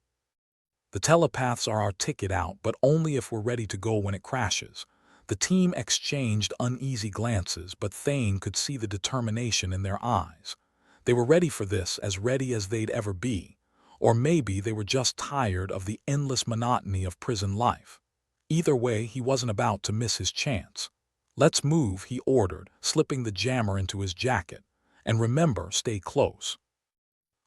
The telepaths are our ticket out, but only if we're ready to go when it crashes." The team exchanged uneasy glances, but Thane could see the determination in their eyes. They were ready for this, as ready as they'd ever be. Or maybe they were just tired of the endless monotony of prison life. Either way, he wasn't about to miss his chance. "Let's move," he ordered, slipping the jammer into his jacket. "And remember, stay close.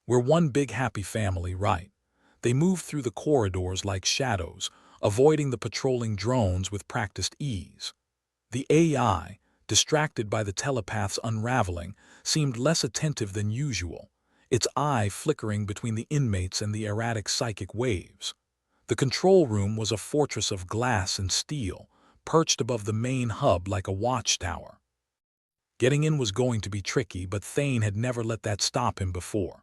We're one big happy family, right?" They moved through the corridors like shadows, avoiding the patrolling drones with practiced ease. The AI, distracted by the telepath's unraveling, seemed less attentive than usual, its eye flickering between the inmates and the erratic psychic waves. The control room was a fortress of glass and steel, perched above the main hub like a watchtower. Getting in was going to be tricky, but Thane had never let that stop him before.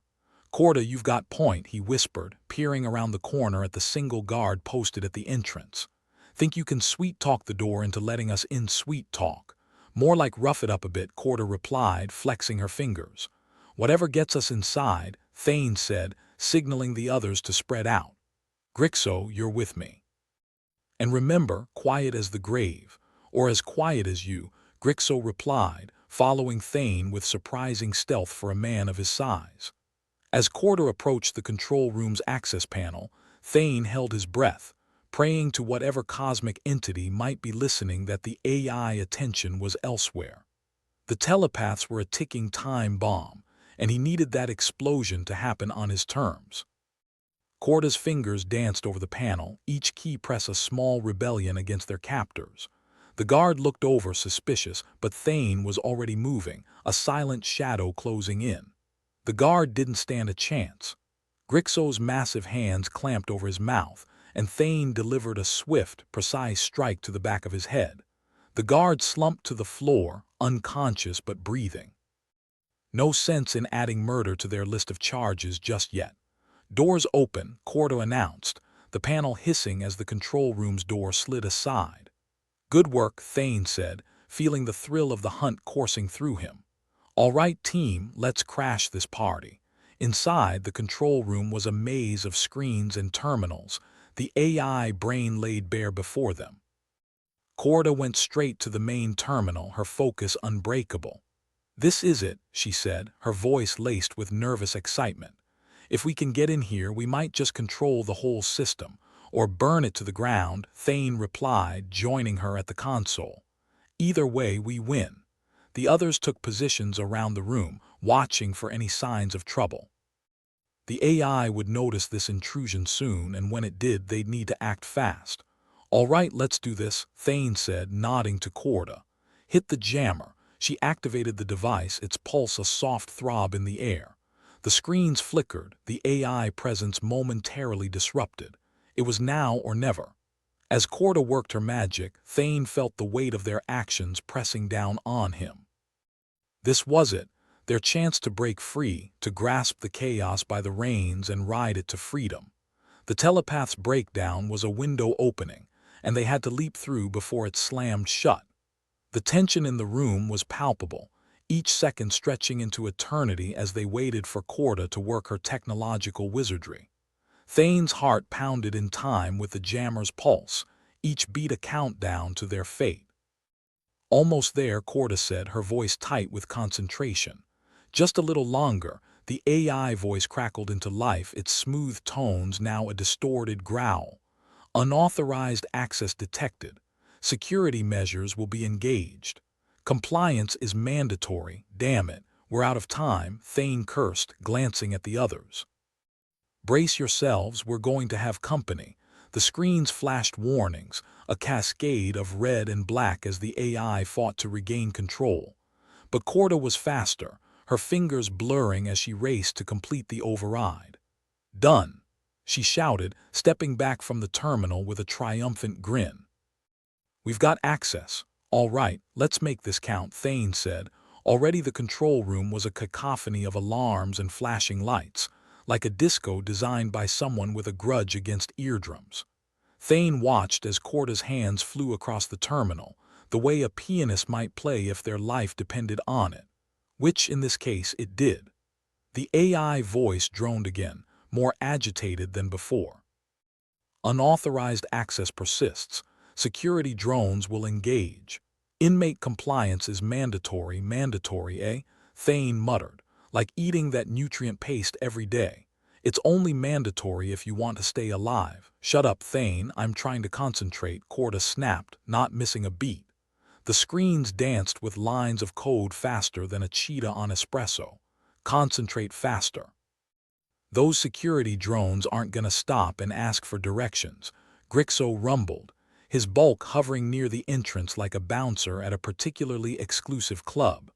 "Corda, you've got point," he whispered, peering around the corner at the single guard posted at the entrance. "Think you can sweet-talk the door into letting us in?" "Sweet-talk? More like rough it up a bit," Corda replied, flexing her fingers. "Whatever gets us inside," Thane said, signaling the others to spread out. "Grixo, you're with me. And remember, quiet as the grave, or as quiet as you," Grixo replied, following Thane with surprising stealth for a man of his size. As Corda approached the control room's access panel, Thane held his breath, praying to whatever cosmic entity might be listening that the AI attention was elsewhere. The telepaths were a ticking time bomb, and he needed that explosion to happen on his terms. Corda's fingers danced over the panel, each key press a small rebellion against their captors. The guard looked over, suspicious, but Thane was already moving, a silent shadow closing in. The guard didn't stand a chance. Grixo's massive hands clamped over his mouth, and Thane delivered a swift, precise strike to the back of his head. The guard slumped to the floor, unconscious but breathing. No sense in adding murder to their list of charges just yet. "Doors open," Corda announced, the panel hissing as the control room's door slid aside. "Good work," Thane said, feeling the thrill of the hunt coursing through him. "All right, team, let's crash this party." Inside, the control room was a maze of screens and terminals, the AI brain laid bare before them. Corda went straight to the main terminal, her focus unbreakable. "This is it," she said, her voice laced with nervous excitement. "If we can get in here, we might just control the whole system, or burn it to the ground," Thane replied, joining her at the console. "Either way, we win." The others took positions around the room, watching for any signs of trouble. The AI would notice this intrusion soon, and when it did, they'd need to act fast. "All right, let's do this," Thane said, nodding to Corda. "Hit the jammer." She activated the device, its pulse a soft throb in the air. The screens flickered, the AI presence momentarily disrupted. It was now or never. As Corda worked her magic, Thane felt the weight of their actions pressing down on him. This was it, their chance to break free, to grasp the chaos by the reins and ride it to freedom. The telepath's breakdown was a window opening, and they had to leap through before it slammed shut. The tension in the room was palpable, each second stretching into eternity as they waited for Corda to work her technological wizardry. Thane's heart pounded in time with the jammer's pulse, each beat a countdown to their fate. "Almost there," Corda said, her voice tight with concentration. Just a little longer, the AI voice crackled into life, its smooth tones now a distorted growl. Unauthorized access detected. Security measures will be engaged. Compliance is mandatory, damn it. We're out of time, Thane cursed, glancing at the others. Brace yourselves, we're going to have company. The screens flashed warnings, a cascade of red and black as the AI fought to regain control. But Corda was faster, her fingers blurring as she raced to complete the override. Done, she shouted, stepping back from the terminal with a triumphant grin. We've got access. All right, let's make this count, Thane said. Already the control room was a cacophony of alarms and flashing lights, like a disco designed by someone with a grudge against eardrums. Thane watched as Corda's hands flew across the terminal, the way a pianist might play if their life depended on it. Which, in this case, it did. The AI voice droned again, more agitated than before. Unauthorized access persists. Security drones will engage. Inmate compliance is mandatory, eh? Thane muttered, like eating that nutrient paste every day. It's only mandatory if you want to stay alive. Shut up, Thane, I'm trying to concentrate, Corda snapped, not missing a beat. The screens danced with lines of code faster than a cheetah on espresso. Concentrate faster. Those security drones aren't gonna stop and ask for directions, Grixo rumbled, his bulk hovering near the entrance like a bouncer at a particularly exclusive club.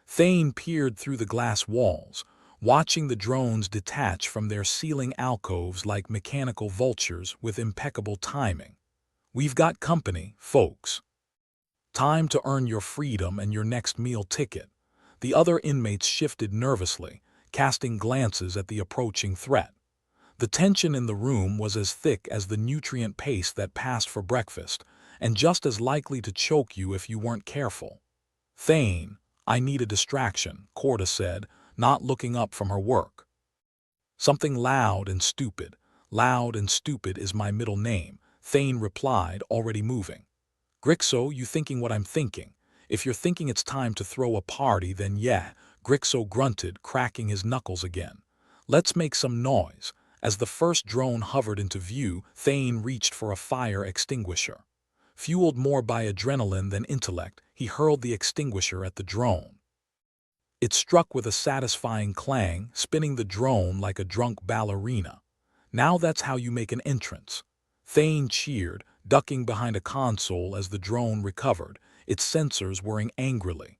Thane peered through the glass walls, watching the drones detach from their ceiling alcoves like mechanical vultures with impeccable timing. We've got company, folks. Time to earn your freedom and your next meal ticket. The other inmates shifted nervously, casting glances at the approaching threat. The tension in the room was as thick as the nutrient paste that passed for breakfast, and just as likely to choke you if you weren't careful. Thane, I need a distraction, Corda said, not looking up from her work. Something loud and stupid. Loud and stupid is my middle name, Thane replied, already moving. Grixo, you thinking what I'm thinking? If you're thinking it's time to throw a party, then yeah, Grixo grunted, cracking his knuckles again. Let's make some noise. As the first drone hovered into view, Thane reached for a fire extinguisher. Fueled more by adrenaline than intellect, he hurled the extinguisher at the drone. It struck with a satisfying clang, spinning the drone like a drunk ballerina. Now that's how you make an entrance. Thane cheered, ducking behind a console as the drone recovered, its sensors whirring angrily.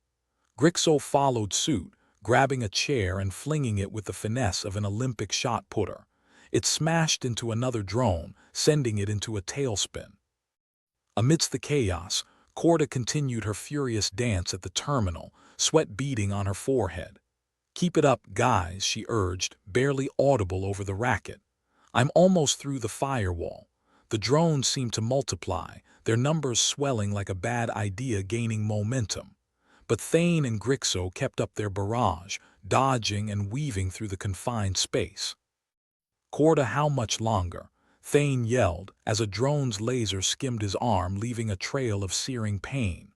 Grixo followed suit, grabbing a chair and flinging it with the finesse of an Olympic shot putter. It smashed into another drone, sending it into a tailspin. Amidst the chaos, Corda continued her furious dance at the terminal, sweat beading on her forehead. Keep it up, guys, she urged, barely audible over the racket. I'm almost through the firewall. The drones seemed to multiply, their numbers swelling like a bad idea gaining momentum. But Thane and Grixo kept up their barrage, dodging and weaving through the confined space. Corda, how much longer? Thane yelled, as a drone's laser skimmed his arm, leaving a trail of searing pain.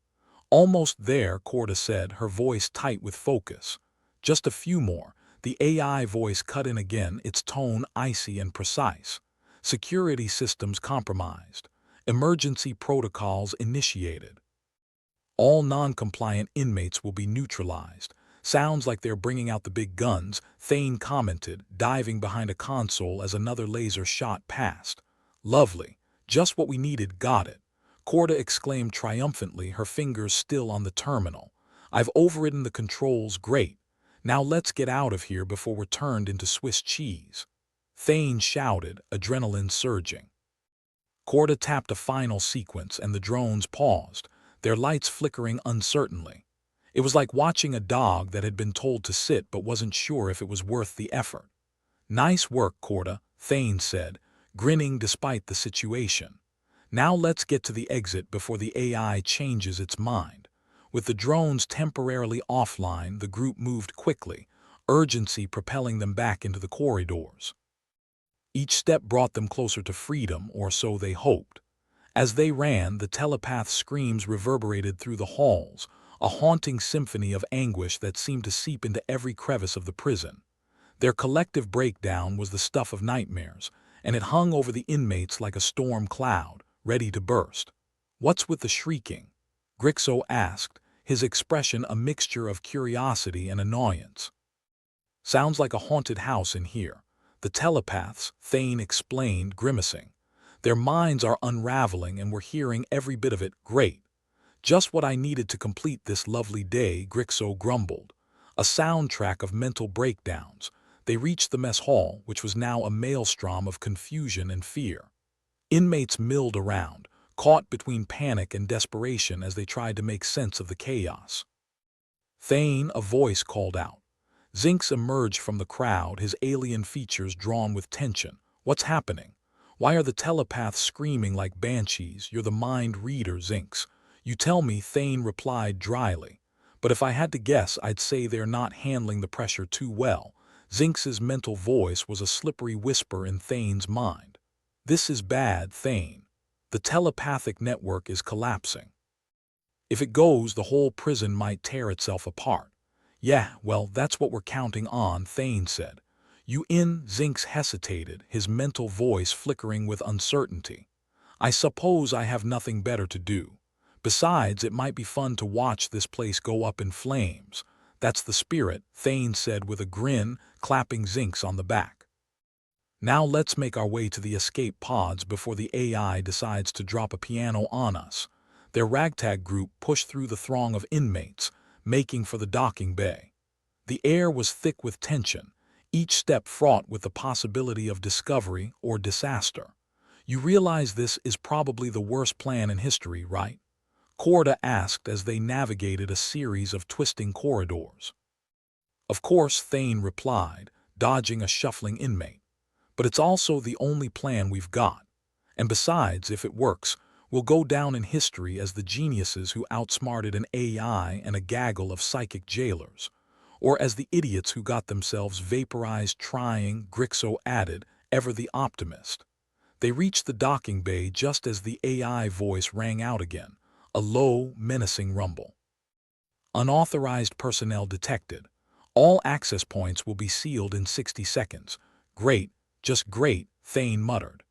Almost there, Corda said, her voice tight with focus. Just a few more. The AI voice cut in again, its tone icy and precise. Security systems compromised. Emergency protocols initiated. All non-compliant inmates will be neutralized. Sounds like they're bringing out the big guns, Thane commented, diving behind a console as another laser shot past. Lovely. Just what we needed, got it. Corda exclaimed triumphantly, her fingers still on the terminal. I've overridden the controls, great. Now let's get out of here before we're turned into Swiss cheese. Thane shouted, adrenaline surging. Corda tapped a final sequence and the drones paused, their lights flickering uncertainly. It was like watching a dog that had been told to sit but wasn't sure if it was worth the effort. Nice work, Corda, Thane said, grinning despite the situation. Now let's get to the exit before the AI changes its mind. With the drones temporarily offline, the group moved quickly, urgency propelling them back into the corridors. Each step brought them closer to freedom, or so they hoped. As they ran, the telepath's screams reverberated through the halls, a haunting symphony of anguish that seemed to seep into every crevice of the prison. Their collective breakdown was the stuff of nightmares, and it hung over the inmates like a storm cloud, ready to burst. "What's with the shrieking?" Grixo asked, his expression a mixture of curiosity and annoyance. "Sounds like a haunted house in here," the telepaths, Thane explained, grimacing. "Their minds are unraveling and we're hearing every bit of it. Great. Just what I needed to complete this lovely day," Grixo grumbled. A soundtrack of mental breakdowns. They reached the mess hall, which was now a maelstrom of confusion and fear. Inmates milled around, caught between panic and desperation as they tried to make sense of the chaos. "Thane," a voice called out. Zinx emerged from the crowd, his alien features drawn with tension. "What's happening? Why are the telepaths screaming like banshees? You're the mind reader, Zinx." "You tell me," Thane replied dryly. "But if I had to guess, I'd say they're not handling the pressure too well." Zinx's mental voice was a slippery whisper in Thane's mind. "This is bad, Thane. The telepathic network is collapsing. If it goes, the whole prison might tear itself apart." "Yeah, well, that's what we're counting on," Thane said. "You in?" Zinx hesitated, his mental voice flickering with uncertainty. "I suppose I have nothing better to do. Besides, it might be fun to watch this place go up in flames." "That's the spirit," Thane said with a grin, clapping Zinx on the back. "Now let's make our way to the escape pods before the AI decides to drop a piano on us." Their ragtag group pushed through the throng of inmates, making for the docking bay. The air was thick with tension, each step fraught with the possibility of discovery or disaster. "You realize this is probably the worst plan in history, right?" Corda asked as they navigated a series of twisting corridors. "Of course," Thane replied, dodging a shuffling inmate. "But it's also the only plan we've got. And besides, if it works, we'll go down in history as the geniuses who outsmarted an AI and a gaggle of psychic jailers. Or as the idiots who got themselves vaporized trying," Grixo added, ever the optimist. They reached the docking bay just as the AI voice rang out again, a low, menacing rumble. "Unauthorized personnel detected. All access points will be sealed in 60 seconds. "Great, just great," Thane muttered.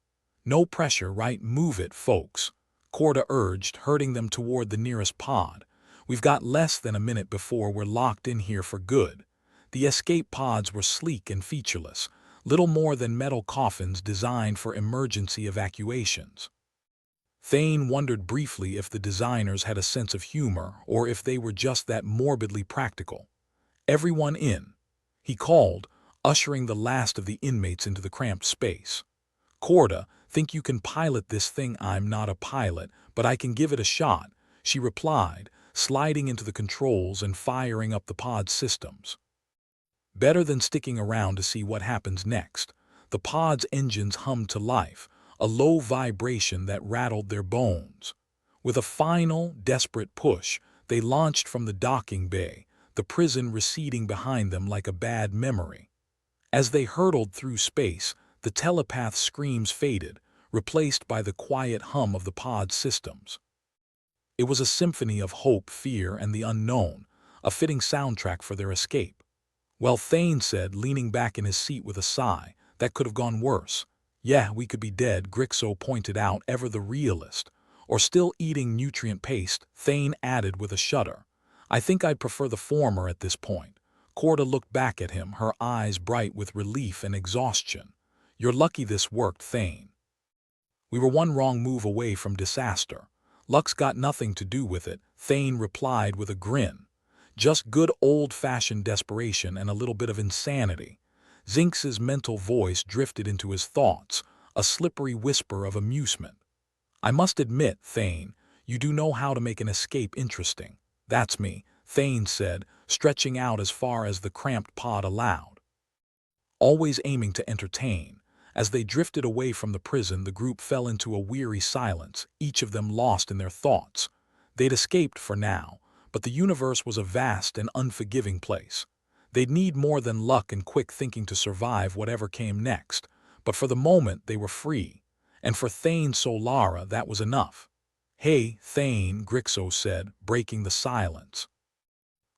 "No pressure, right? Move it, folks," Corda urged, herding them toward the nearest pod. "We've got less than a minute before we're locked in here for good." The escape pods were sleek and featureless, little more than metal coffins designed for emergency evacuations. Thane wondered briefly if the designers had a sense of humor or if they were just that morbidly practical. "Everyone in," he called, ushering the last of the inmates into the cramped space. "Corda, think you can pilot this thing?" "I'm not a pilot, but I can give it a shot," she replied, sliding into the controls and firing up the pod systems. Better than sticking around to see what happens next. The pod's engines hummed to life, a low vibration that rattled their bones. With a final, desperate push, they launched from the docking bay, the prison receding behind them like a bad memory. As they hurtled through space, the telepath's screams faded, replaced by the quiet hum of the pod's systems. It was a symphony of hope, fear, and the unknown, a fitting soundtrack for their escape. "Well," Thane said, leaning back in his seat with a sigh, "that could have gone worse." "Yeah, we could be dead," Grixo pointed out, ever the realist. "Or still eating nutrient paste," Thane added with a shudder. "I think I'd prefer the former at this point." Corda looked back at him, her eyes bright with relief and exhaustion. "You're lucky this worked, Thane. We were one wrong move away from disaster." "Luck's got nothing to do with it," Thane replied with a grin. "Just good old-fashioned desperation and a little bit of insanity." Zinx's mental voice drifted into his thoughts, a slippery whisper of amusement. "I must admit, Thane, you do know how to make an escape interesting." "That's me," Thane said, stretching out as far as the cramped pod allowed. Always aiming to entertain. As they drifted away from the prison, the group fell into a weary silence, each of them lost in their thoughts. They'd escaped for now, but the universe was a vast and unforgiving place. They'd need more than luck and quick thinking to survive whatever came next, but for the moment they were free. And for Thane Solara, that was enough. "Hey, Thane," Grixo said, breaking the silence.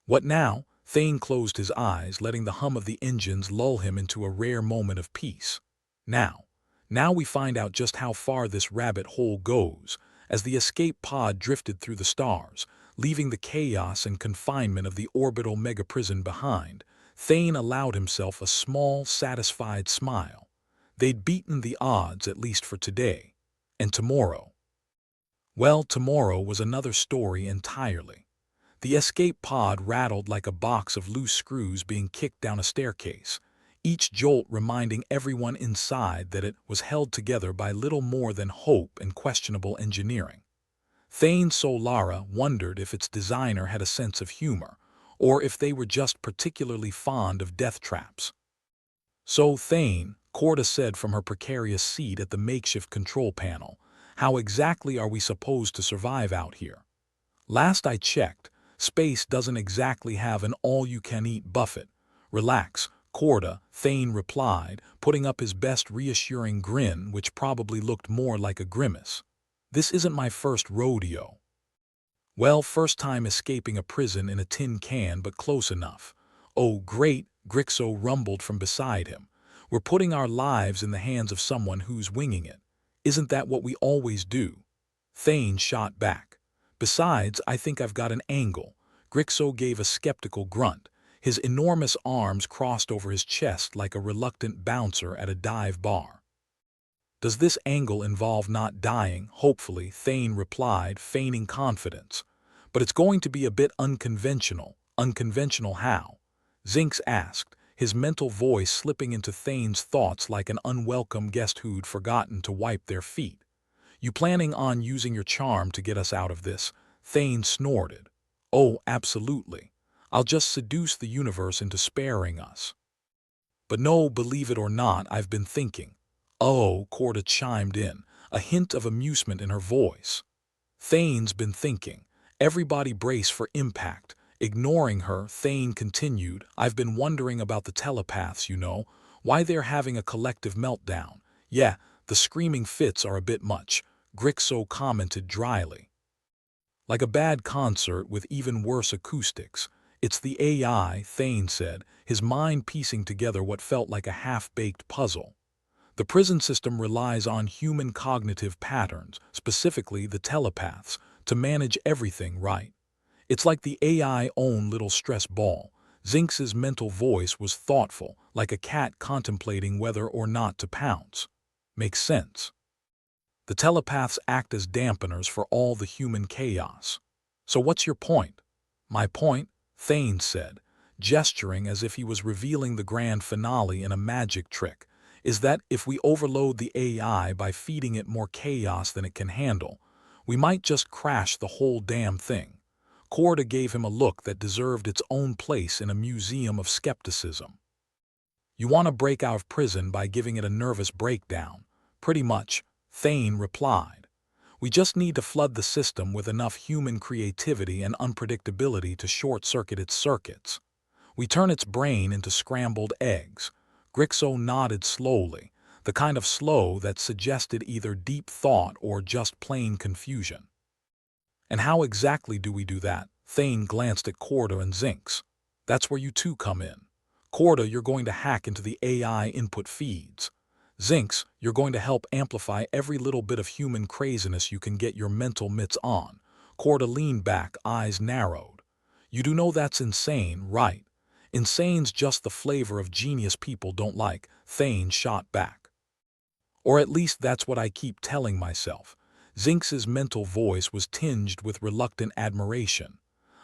What now? Thane closed his eyes, letting the hum of the engines lull him into a rare moment of peace. Now, now we find out just how far this rabbit hole goes, as the escape pod drifted through the stars, leaving the chaos and confinement of the orbital megaprison behind. Thane allowed himself a small, satisfied smile. They'd beaten the odds, at least for today. And tomorrow? Well, tomorrow was another story entirely. The escape pod rattled like a box of loose screws being kicked down a staircase, each jolt reminding everyone inside that it was held together by little more than hope and questionable engineering. Thane Solara wondered if its designer had a sense of humor, or if they were just particularly fond of death traps. "So, Thane," Corda said from her precarious seat at the makeshift control panel, "how exactly are we supposed to survive out here? Last I checked, space doesn't exactly have an all-you-can-eat buffet." "Relax, Corda," Thane replied, putting up his best reassuring grin, which probably looked more like a grimace. "This isn't my first rodeo." "Well, first time escaping a prison in a tin can, but close enough." "Oh, great," Grixo rumbled from beside him. "We're putting our lives in the hands of someone who's winging it. Isn't that what we always do?" Thane shot back. "Besides, I think I've got an angle." Grixo gave a skeptical grunt. His enormous arms crossed over his chest like a reluctant bouncer at a dive bar. "Does this angle involve not dying?" "Hopefully," Thane replied, feigning confidence. "But it's going to be a bit unconventional." "Unconventional how?" Zinx asked, his mental voice slipping into Thane's thoughts like an unwelcome guest who'd forgotten to wipe their feet. "You planning on using your charm to get us out of this?" Thane snorted. "Oh, absolutely. I'll just seduce the universe into sparing us." "But no, believe it or not, I've been thinking." "Oh," Corda chimed in, a hint of amusement in her voice. "Thane's been thinking." Everybody brace for impact. Ignoring her, Thane continued, "I've been wondering about the telepaths, why they're having a collective meltdown." "Yeah, the screaming fits are a bit much," Grixo commented dryly. "Like a bad concert with even worse acoustics." "It's the AI," Thane said, his mind piecing together what felt like a half-baked puzzle. "The prison system relies on human cognitive patterns, specifically the telepaths, to manage everything, right? It's like the AI own little stress ball." Zinx's mental voice was thoughtful, like a cat contemplating whether or not to pounce. "Makes sense. The telepaths act as dampeners for all the human chaos. So what's your point?" "My point," Thane said, gesturing as if he was revealing the grand finale in a magic trick, "is that if we overload the AI by feeding it more chaos than it can handle, we might just crash the whole damn thing." Corda gave him a look that deserved its own place in a museum of skepticism. "You want to break out of prison by giving it a nervous breakdown." "Pretty much," Thane replied. "We just need to flood the system with enough human creativity and unpredictability to short-circuit its circuits. We turn its brain into scrambled eggs." Grixo nodded slowly, the kind of slow that suggested either deep thought or just plain confusion. "And how exactly do we do that?" Thane glanced at Corda and Zinx. "That's where you two come in. Corda, you're going to hack into the AI input feeds. Zinx, you're going to help amplify every little bit of human craziness you can get your mental mitts on." Corda leaned back, eyes narrowed. "You do know that's insane, right?" "Insane's just the flavor of genius people don't like," Thane shot back. "Or at least that's what I keep telling myself." Zinx's mental voice was tinged with reluctant admiration.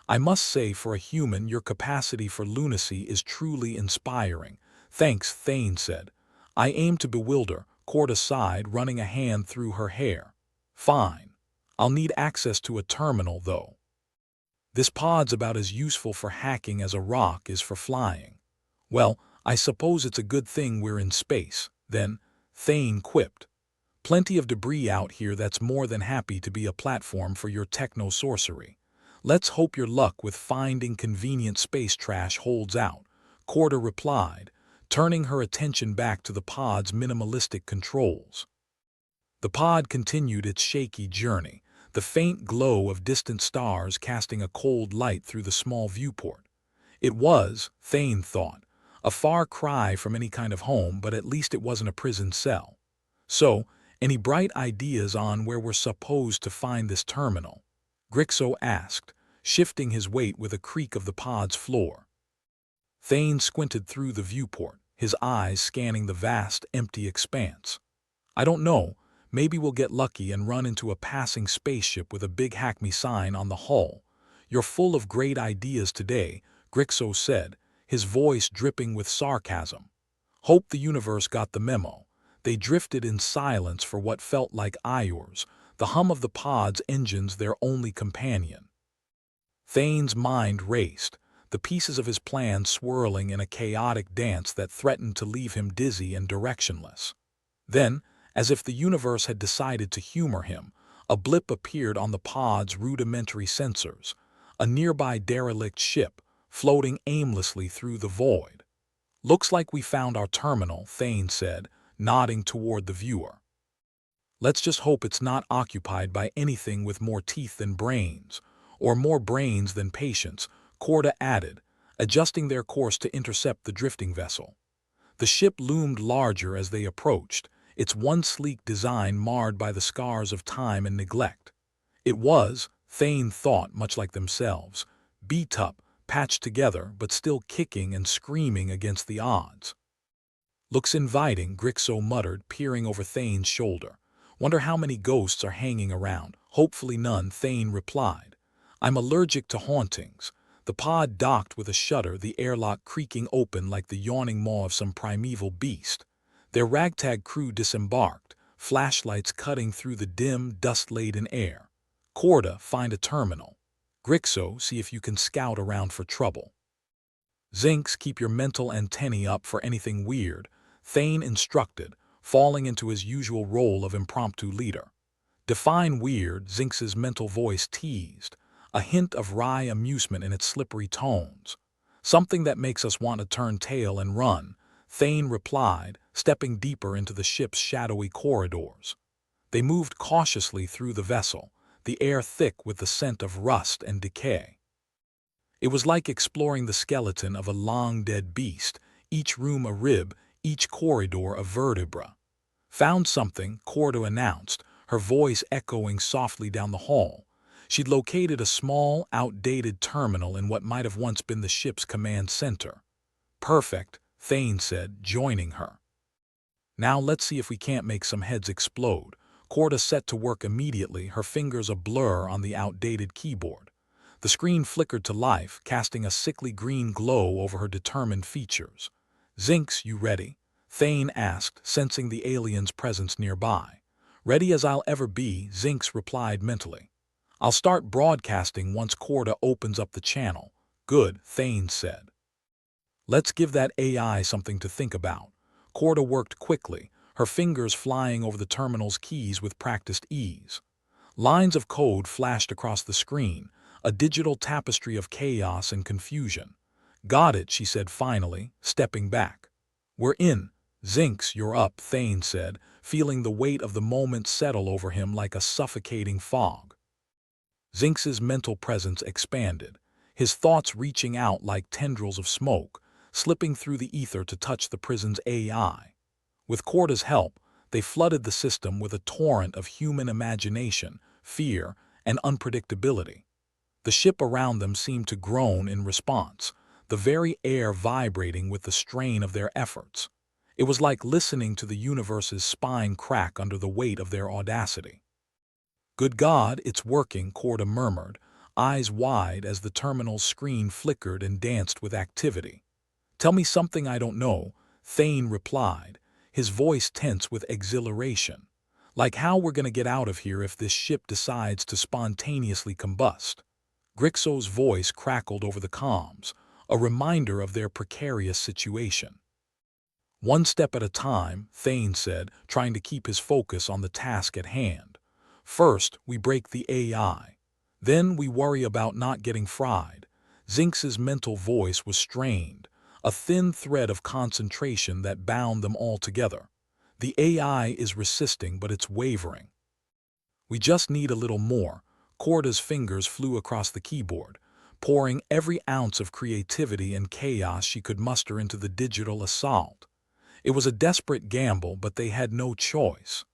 "I must say, for a human, your capacity for lunacy is truly inspiring." "Thanks," Thane said. "I aim to bewilder," Corda sighed, running a hand through her hair. "Fine. I'll need access to a terminal, though. This pod's about as useful for hacking as a rock is for flying." "Well, I suppose it's a good thing we're in space, then," Thane quipped. "Plenty of debris out here that's more than happy to be a platform for your techno-sorcery. Let's hope your luck with finding convenient space trash holds out," Corda replied, turning her attention back to the pod's minimalistic controls. The pod continued its shaky journey, the faint glow of distant stars casting a cold light through the small viewport. It was, Thane thought, a far cry from any kind of home, but at least it wasn't a prison cell. So, any bright ideas on where we're supposed to find this terminal? Grixo asked, shifting his weight with a creak of the pod's floor. Thane squinted through the viewport, his eyes scanning the vast, empty expanse. I don't know, maybe we'll get lucky and run into a passing spaceship with a big Hackme sign on the hull. You're full of great ideas today, Grixo said, his voice dripping with sarcasm. Hope the universe got the memo. They drifted in silence for what felt like hours, the hum of the pod's engines their only companion. Thane's mind raced, the pieces of his plan swirling in a chaotic dance that threatened to leave him dizzy and directionless. Then, as if the universe had decided to humor him, a blip appeared on the pod's rudimentary sensors, a nearby derelict ship, floating aimlessly through the void. Looks like we found our terminal, Thane said, nodding toward the viewer. Let's just hope it's not occupied by anything with more teeth than brains, or more brains than patience, Corda added, adjusting their course to intercept the drifting vessel. The ship loomed larger as they approached, its once sleek design marred by the scars of time and neglect. It was, Thane thought, much like themselves, beat up, patched together, but still kicking and screaming against the odds. Looks inviting, Grixo muttered, peering over Thane's shoulder. Wonder how many ghosts are hanging around. Hopefully none, Thane replied. I'm allergic to hauntings. The pod docked with a shudder, the airlock creaking open like the yawning maw of some primeval beast. Their ragtag crew disembarked, flashlights cutting through the dim, dust-laden air. Corda, find a terminal. Grixo, see if you can scout around for trouble. Zinx, keep your mental antennae up for anything weird, Thane instructed, falling into his usual role of impromptu leader. Define weird, Zinx's mental voice teased, a hint of wry amusement in its slippery tones. Something that makes us want to turn tail and run, Thane replied, stepping deeper into the ship's shadowy corridors. They moved cautiously through the vessel, the air thick with the scent of rust and decay. It was like exploring the skeleton of a long-dead beast, each room a rib, each corridor a vertebra. Found something, Corda announced, her voice echoing softly down the hall. She'd located a small, outdated terminal in what might have once been the ship's command center. Perfect, Thane said, joining her. Now let's see if we can't make some heads explode. Corda set to work immediately, her fingers a blur on the outdated keyboard. The screen flickered to life, casting a sickly green glow over her determined features. Zinx, you ready? Thane asked, sensing the alien's presence nearby. Ready as I'll ever be, Zinx replied mentally. I'll start broadcasting once Corda opens up the channel. Good, Thane said. Let's give that AI something to think about. Corda worked quickly, her fingers flying over the terminal's keys with practiced ease. Lines of code flashed across the screen, a digital tapestry of chaos and confusion. Got it, she said finally, stepping back. We're in. Zinx, you're up, Thane said, feeling the weight of the moment settle over him like a suffocating fog. Zinx's mental presence expanded, his thoughts reaching out like tendrils of smoke, slipping through the ether to touch the prison's AI. With Corda's help, they flooded the system with a torrent of human imagination, fear, and unpredictability. The ship around them seemed to groan in response, the very air vibrating with the strain of their efforts. It was like listening to the universe's spine crack under the weight of their audacity. Good God, it's working, Corda murmured, eyes wide as the terminal's screen flickered and danced with activity. Tell me something I don't know, Thane replied, his voice tense with exhilaration. Like how we're going to get out of here if this ship decides to spontaneously combust. Grixo's voice crackled over the comms, a reminder of their precarious situation. One step at a time, Thane said, trying to keep his focus on the task at hand. First, we break the AI. Then we worry about not getting fried. Zinx's mental voice was strained, a thin thread of concentration that bound them all together. The AI is resisting, but it's wavering. We just need a little more. Corda's fingers flew across the keyboard, pouring every ounce of creativity and chaos she could muster into the digital assault. It was a desperate gamble, but they had no choice.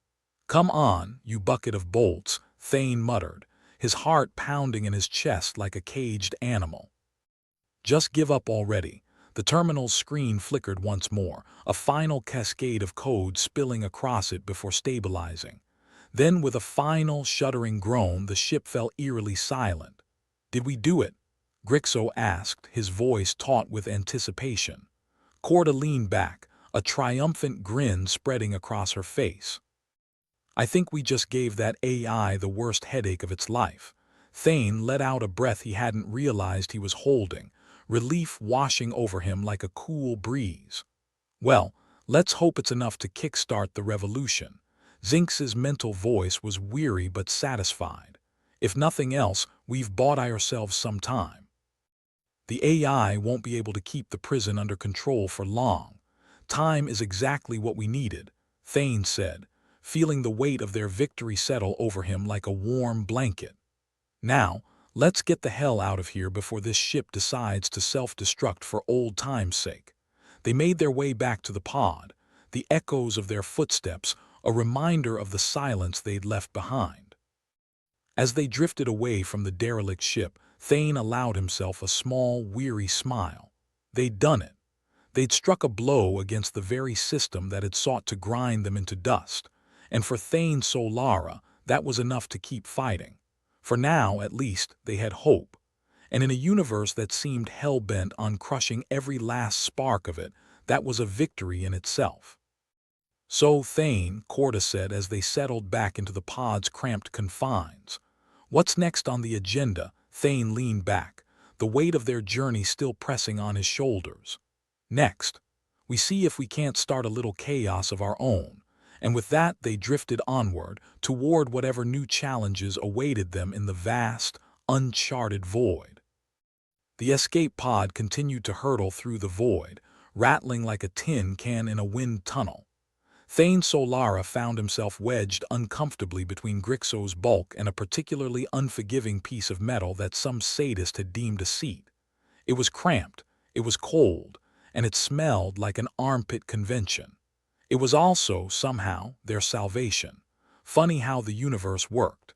"Come on, you bucket of bolts," Thane muttered, his heart pounding in his chest like a caged animal. "Just give up already." The terminal's screen flickered once more, a final cascade of code spilling across it before stabilizing. Then, with a final, shuddering groan, the ship fell eerily silent. "Did we do it?" Grixo asked, his voice taut with anticipation. Corda leaned back, a triumphant grin spreading across her face. "I think we just gave that AI the worst headache of its life." Thane let out a breath he hadn't realized he was holding, relief washing over him like a cool breeze. "Well, let's hope it's enough to kickstart the revolution." Zinx's mental voice was weary but satisfied. "If nothing else, we've bought ourselves some time. The AI won't be able to keep the prison under control for long." "Time is exactly what we needed," Thane said, feeling the weight of their victory settle over him like a warm blanket. "Now, let's get the hell out of here before this ship decides to self-destruct for old time's sake." They made their way back to the pod, the echoes of their footsteps a reminder of the silence they'd left behind. As they drifted away from the derelict ship, Thane allowed himself a small, weary smile. They'd done it. They'd struck a blow against the very system that had sought to grind them into dust, and for Thane Solara, that was enough to keep fighting. For now, at least, they had hope, and in a universe that seemed hell-bent on crushing every last spark of it, that was a victory in itself. "So, Thane," Corda said as they settled back into the pod's cramped confines. "What's next on the agenda?" Thane leaned back, the weight of their journey still pressing on his shoulders. "Next, we see if we can't start a little chaos of our own." And with that they drifted onward, toward whatever new challenges awaited them in the vast, uncharted void. The escape pod continued to hurtle through the void, rattling like a tin can in a wind tunnel. Thane Solara found himself wedged uncomfortably between Grixo's bulk and a particularly unforgiving piece of metal that some sadist had deemed a seat. It was cramped, it was cold, and it smelled like an armpit convention. It was also, somehow, their salvation. Funny how the universe worked.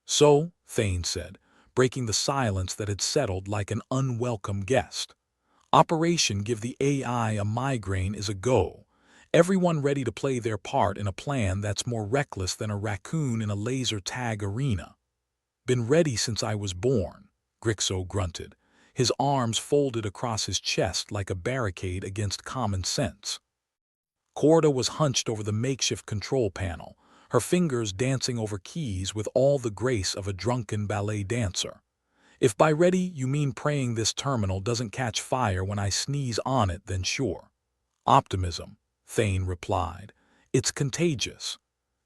"So," Thane said, breaking the silence that had settled like an unwelcome guest, "Operation Give the AI a Migraine is a go. Everyone ready to play their part in a plan that's more reckless than a raccoon in a laser tag arena." "Been ready since I was born," Grixo grunted, his arms folded across his chest like a barricade against common sense. Corda was hunched over the makeshift control panel, her fingers dancing over keys with all the grace of a drunken ballet dancer. "If by ready you mean praying this terminal doesn't catch fire when I sneeze on it, then sure." "Optimism," Thane replied. "It's contagious."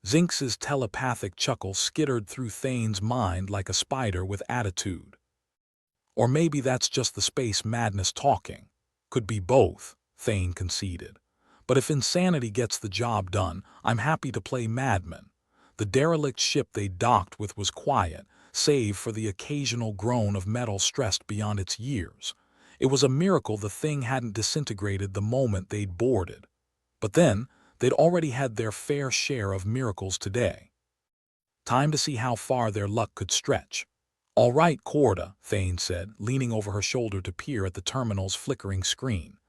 Zinx's telepathic chuckle skittered through Thane's mind like a spider with attitude. "Or maybe that's just the space madness talking." "Could be both," Thane conceded. "But if insanity gets the job done, I'm happy to play madman." The derelict ship they docked with was quiet, save for the occasional groan of metal stressed beyond its years. It was a miracle the thing hadn't disintegrated the moment they'd boarded. But then, they'd already had their fair share of miracles today. Time to see how far their luck could stretch. "All right, Corda," Thane said, leaning over her shoulder to peer at the terminal's flickering screen.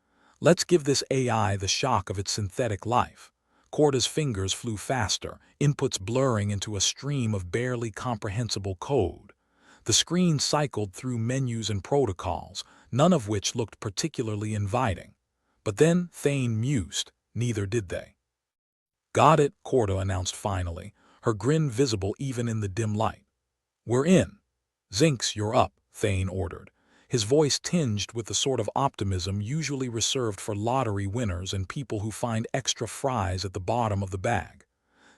"Let's give this AI the shock of its synthetic life." Corda's fingers flew faster, inputs blurring into a stream of barely comprehensible code. The screen cycled through menus and protocols, none of which looked particularly inviting. But then Thane mused, neither did they. "Got it," Corda announced finally, her grin visible even in the dim light. "We're in." "Zinx, you're up," Thane ordered, his voice tinged with the sort of optimism usually reserved for lottery winners and people who find extra fries at the bottom of the bag.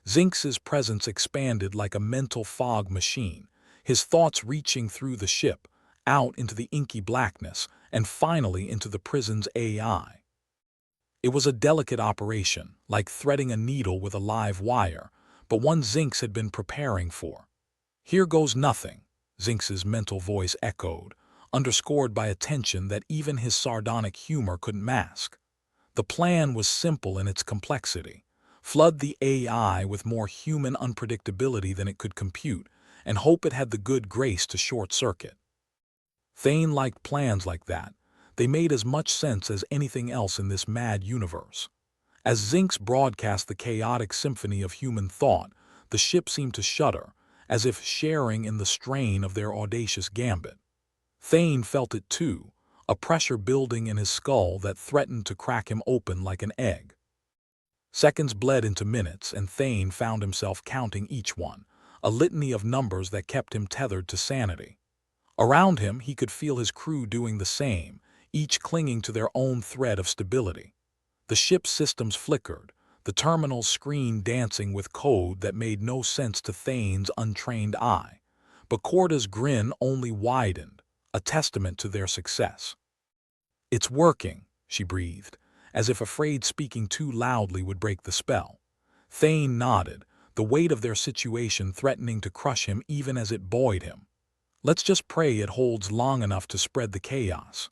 Zinx's presence expanded like a mental fog machine, his thoughts reaching through the ship, out into the inky blackness, and finally into the prison's AI. It was a delicate operation, like threading a needle with a live wire, but one Zinx had been preparing for. "Here goes nothing," Zinx's mental voice echoed, underscored by a tension that even his sardonic humor couldn't mask. The plan was simple in its complexity. Flood the AI with more human unpredictability than it could compute, and hope it had the good grace to short-circuit. Thane liked plans like that. They made as much sense as anything else in this mad universe. As Zinx broadcast the chaotic symphony of human thought, the ship seemed to shudder, as if sharing in the strain of their audacious gambit. Thane felt it too, a pressure building in his skull that threatened to crack him open like an egg. Seconds bled into minutes, and Thane found himself counting each one, a litany of numbers that kept him tethered to sanity. Around him, he could feel his crew doing the same, each clinging to their own thread of stability. The ship's systems flickered, the terminal's screen dancing with code that made no sense to Thane's untrained eye. But Corda's grin only widened, a testament to their success. "It's working," she breathed, as if afraid speaking too loudly would break the spell. Thane nodded, the weight of their situation threatening to crush him even as it buoyed him. "Let's just pray it holds long enough to spread the chaos."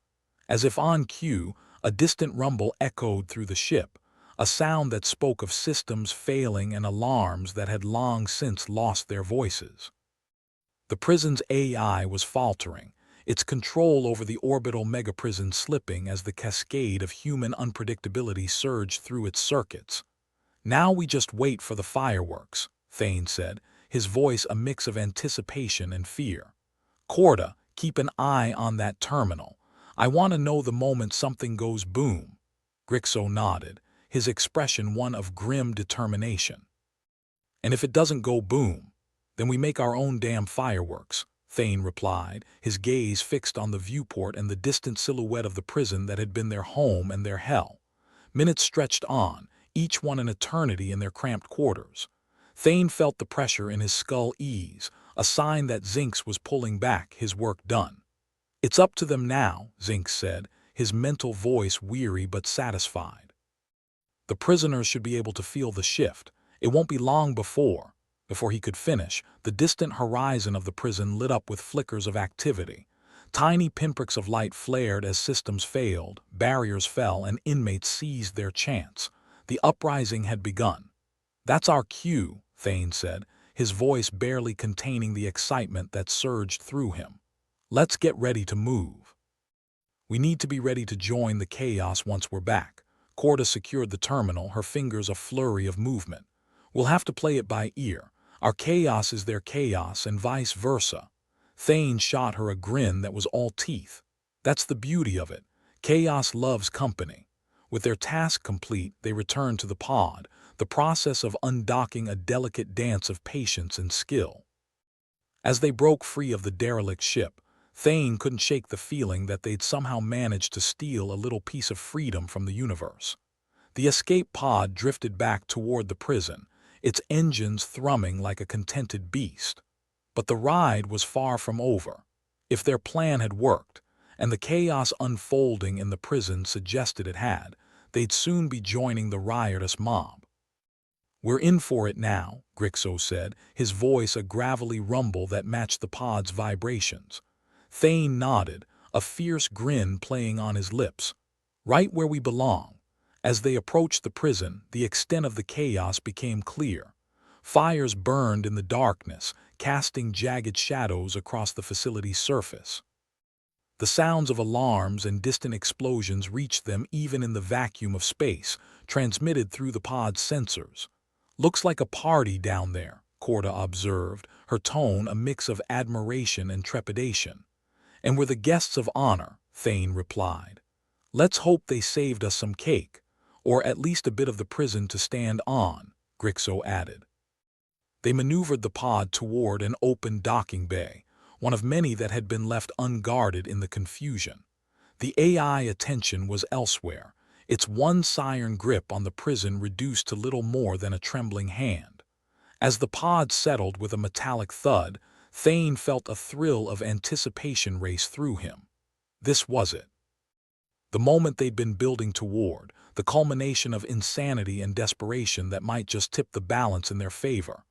As if on cue, a distant rumble echoed through the ship, a sound that spoke of systems failing and alarms that had long since lost their voices. The prison's AI was faltering, its control over the orbital megaprison slipping as the cascade of human unpredictability surged through its circuits. "Now we just wait for the fireworks," Thane said, his voice a mix of anticipation and fear. "Corda, keep an eye on that terminal. I want to know the moment something goes boom." Grixo nodded, his expression one of grim determination. "And if it doesn't go boom, then we make our own damn fireworks," Thane replied, his gaze fixed on the viewport and the distant silhouette of the prison that had been their home and their hell. Minutes stretched on, each one an eternity in their cramped quarters. Thane felt the pressure in his skull ease, a sign that Zinx was pulling back, his work done. "It's up to them now," Zinx said, his mental voice weary but satisfied. "The prisoners should be able to feel the shift. It won't be long before." Before he could finish, the distant horizon of the prison lit up with flickers of activity. Tiny pinpricks of light flared as systems failed, barriers fell, and inmates seized their chance. The uprising had begun. "That's our cue," Thane said, his voice barely containing the excitement that surged through him. "Let's get ready to move. We need to be ready to join the chaos once we're back." Corda secured the terminal, her fingers a flurry of movement. "We'll have to play it by ear. Our chaos is their chaos and vice versa." Thane shot her a grin that was all teeth. "That's the beauty of it. Chaos loves company." With their task complete, they returned to the pod, the process of undocking a delicate dance of patience and skill. As they broke free of the derelict ship, Thane couldn't shake the feeling that they'd somehow managed to steal a little piece of freedom from the universe. The escape pod drifted back toward the prison, its engines thrumming like a contented beast. But the ride was far from over. If their plan had worked, and the chaos unfolding in the prison suggested it had, they'd soon be joining the riotous mob. "We're in for it now," Grixo said, his voice a gravelly rumble that matched the pod's vibrations. Thane nodded, a fierce grin playing on his lips. "Right where we belong." As they approached the prison, the extent of the chaos became clear. Fires burned in the darkness, casting jagged shadows across the facility's surface. The sounds of alarms and distant explosions reached them even in the vacuum of space, transmitted through the pod's sensors. "Looks like a party down there," Corda observed, her tone a mix of admiration and trepidation. "And we're the guests of honor," Thane replied. "Let's hope they saved us some cake, or at least a bit of the prison to stand on," Grixo added. They maneuvered the pod toward an open docking bay, one of many that had been left unguarded in the confusion. The AI attention was elsewhere, its one-iron grip on the prison reduced to little more than a trembling hand. As the pod settled with a metallic thud, Thane felt a thrill of anticipation race through him. This was it. The moment they'd been building toward, the culmination of insanity and desperation that might just tip the balance in their favor.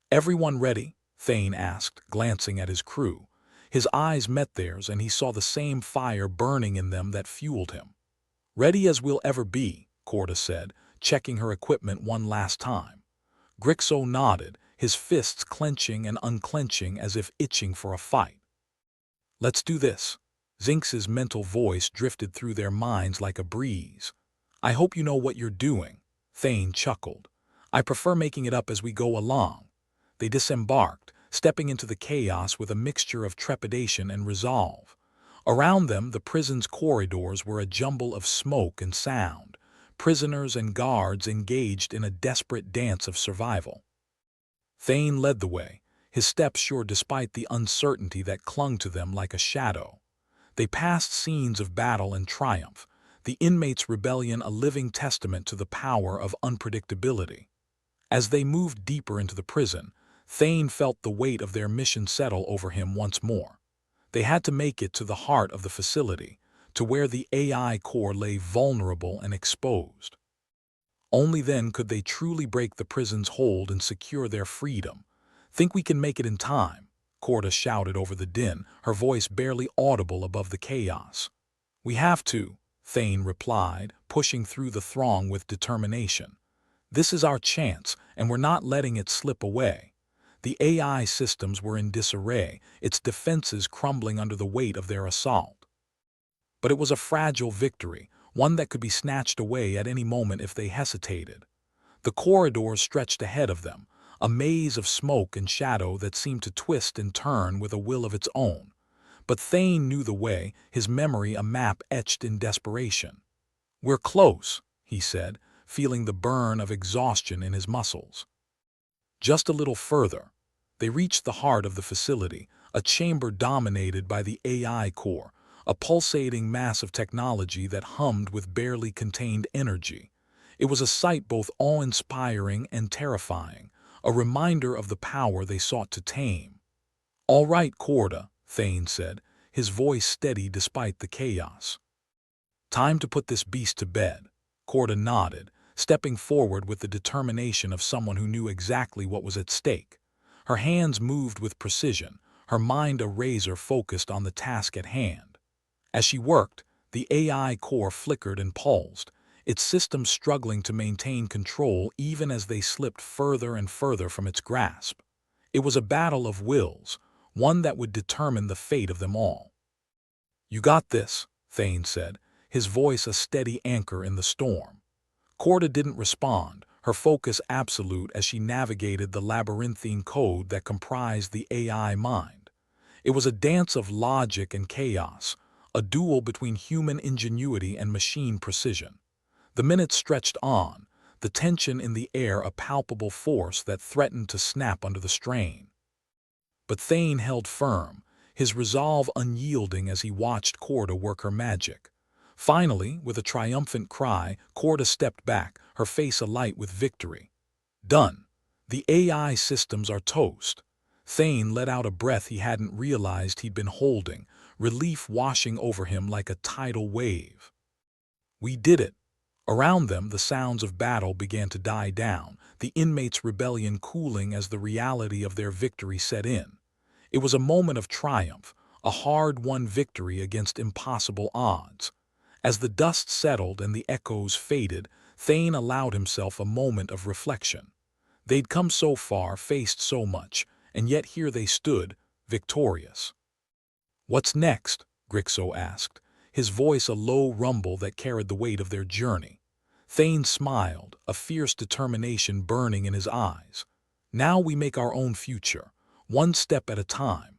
"Everyone ready?" Thane asked, glancing at his crew. His eyes met theirs, and he saw the same fire burning in them that fueled him. "Ready as we'll ever be," Corda said, checking her equipment one last time. Grixo nodded, his fists clenching and unclenching as if itching for a fight. "Let's do this." Zinx's mental voice drifted through their minds like a breeze. "I hope you know what you're doing," Thane chuckled. "I prefer making it up as we go along." They disembarked, stepping into the chaos with a mixture of trepidation and resolve. Around them, the prison's corridors were a jumble of smoke and sound, prisoners and guards engaged in a desperate dance of survival. Thane led the way, his steps sure despite the uncertainty that clung to them like a shadow. They passed scenes of battle and triumph, the inmates' rebellion a living testament to the power of unpredictability. As they moved deeper into the prison, Thane felt the weight of their mission settle over him once more. They had to make it to the heart of the facility, to where the AI core lay vulnerable and exposed. Only then could they truly break the prison's hold and secure their freedom. "Think we can make it in time?" Corda shouted over the din, her voice barely audible above the chaos. "We have to," Thane replied, pushing through the throng with determination. "This is our chance, and we're not letting it slip away." The AI systems were in disarray, its defenses crumbling under the weight of their assault. But it was a fragile victory, one that could be snatched away at any moment if they hesitated. The corridors stretched ahead of them, a maze of smoke and shadow that seemed to twist and turn with a will of its own. But Thane knew the way, his memory a map etched in desperation. "We're close," he said, feeling the burn of exhaustion in his muscles. Just a little further. They reached the heart of the facility, a chamber dominated by the AI core, a pulsating mass of technology that hummed with barely contained energy. It was a sight both awe-inspiring and terrifying, a reminder of the power they sought to tame. "All right, Corda," Thane said, his voice steady despite the chaos. "Time to put this beast to bed." Corda nodded, stepping forward with the determination of someone who knew exactly what was at stake. Her hands moved with precision, her mind a razor focused on the task at hand. As she worked, the AI core flickered and pulsed, its systems struggling to maintain control even as they slipped further and further from its grasp. It was a battle of wills, one that would determine the fate of them all. "You got this," Thane said, his voice a steady anchor in the storm. Corda didn't respond, her focus absolute as she navigated the labyrinthine code that comprised the AI mind. It was a dance of logic and chaos, a duel between human ingenuity and machine precision. The minutes stretched on, the tension in the air a palpable force that threatened to snap under the strain. But Thane held firm, his resolve unyielding as he watched Corda work her magic. Finally, with a triumphant cry, Corda stepped back, her face alight with victory. "Done. The AI systems are toast." Thane let out a breath he hadn't realized he'd been holding, relief washing over him like a tidal wave. "We did it." Around them, the sounds of battle began to die down, the inmates' rebellion cooling as the reality of their victory set in. It was a moment of triumph, a hard-won victory against impossible odds. As the dust settled and the echoes faded, Thane allowed himself a moment of reflection. They'd come so far, faced so much, and yet here they stood, victorious. "What's next?" Grixo asked, his voice a low rumble that carried the weight of their journey. Thane smiled, a fierce determination burning in his eyes. "Now we make our own future, one step at a time."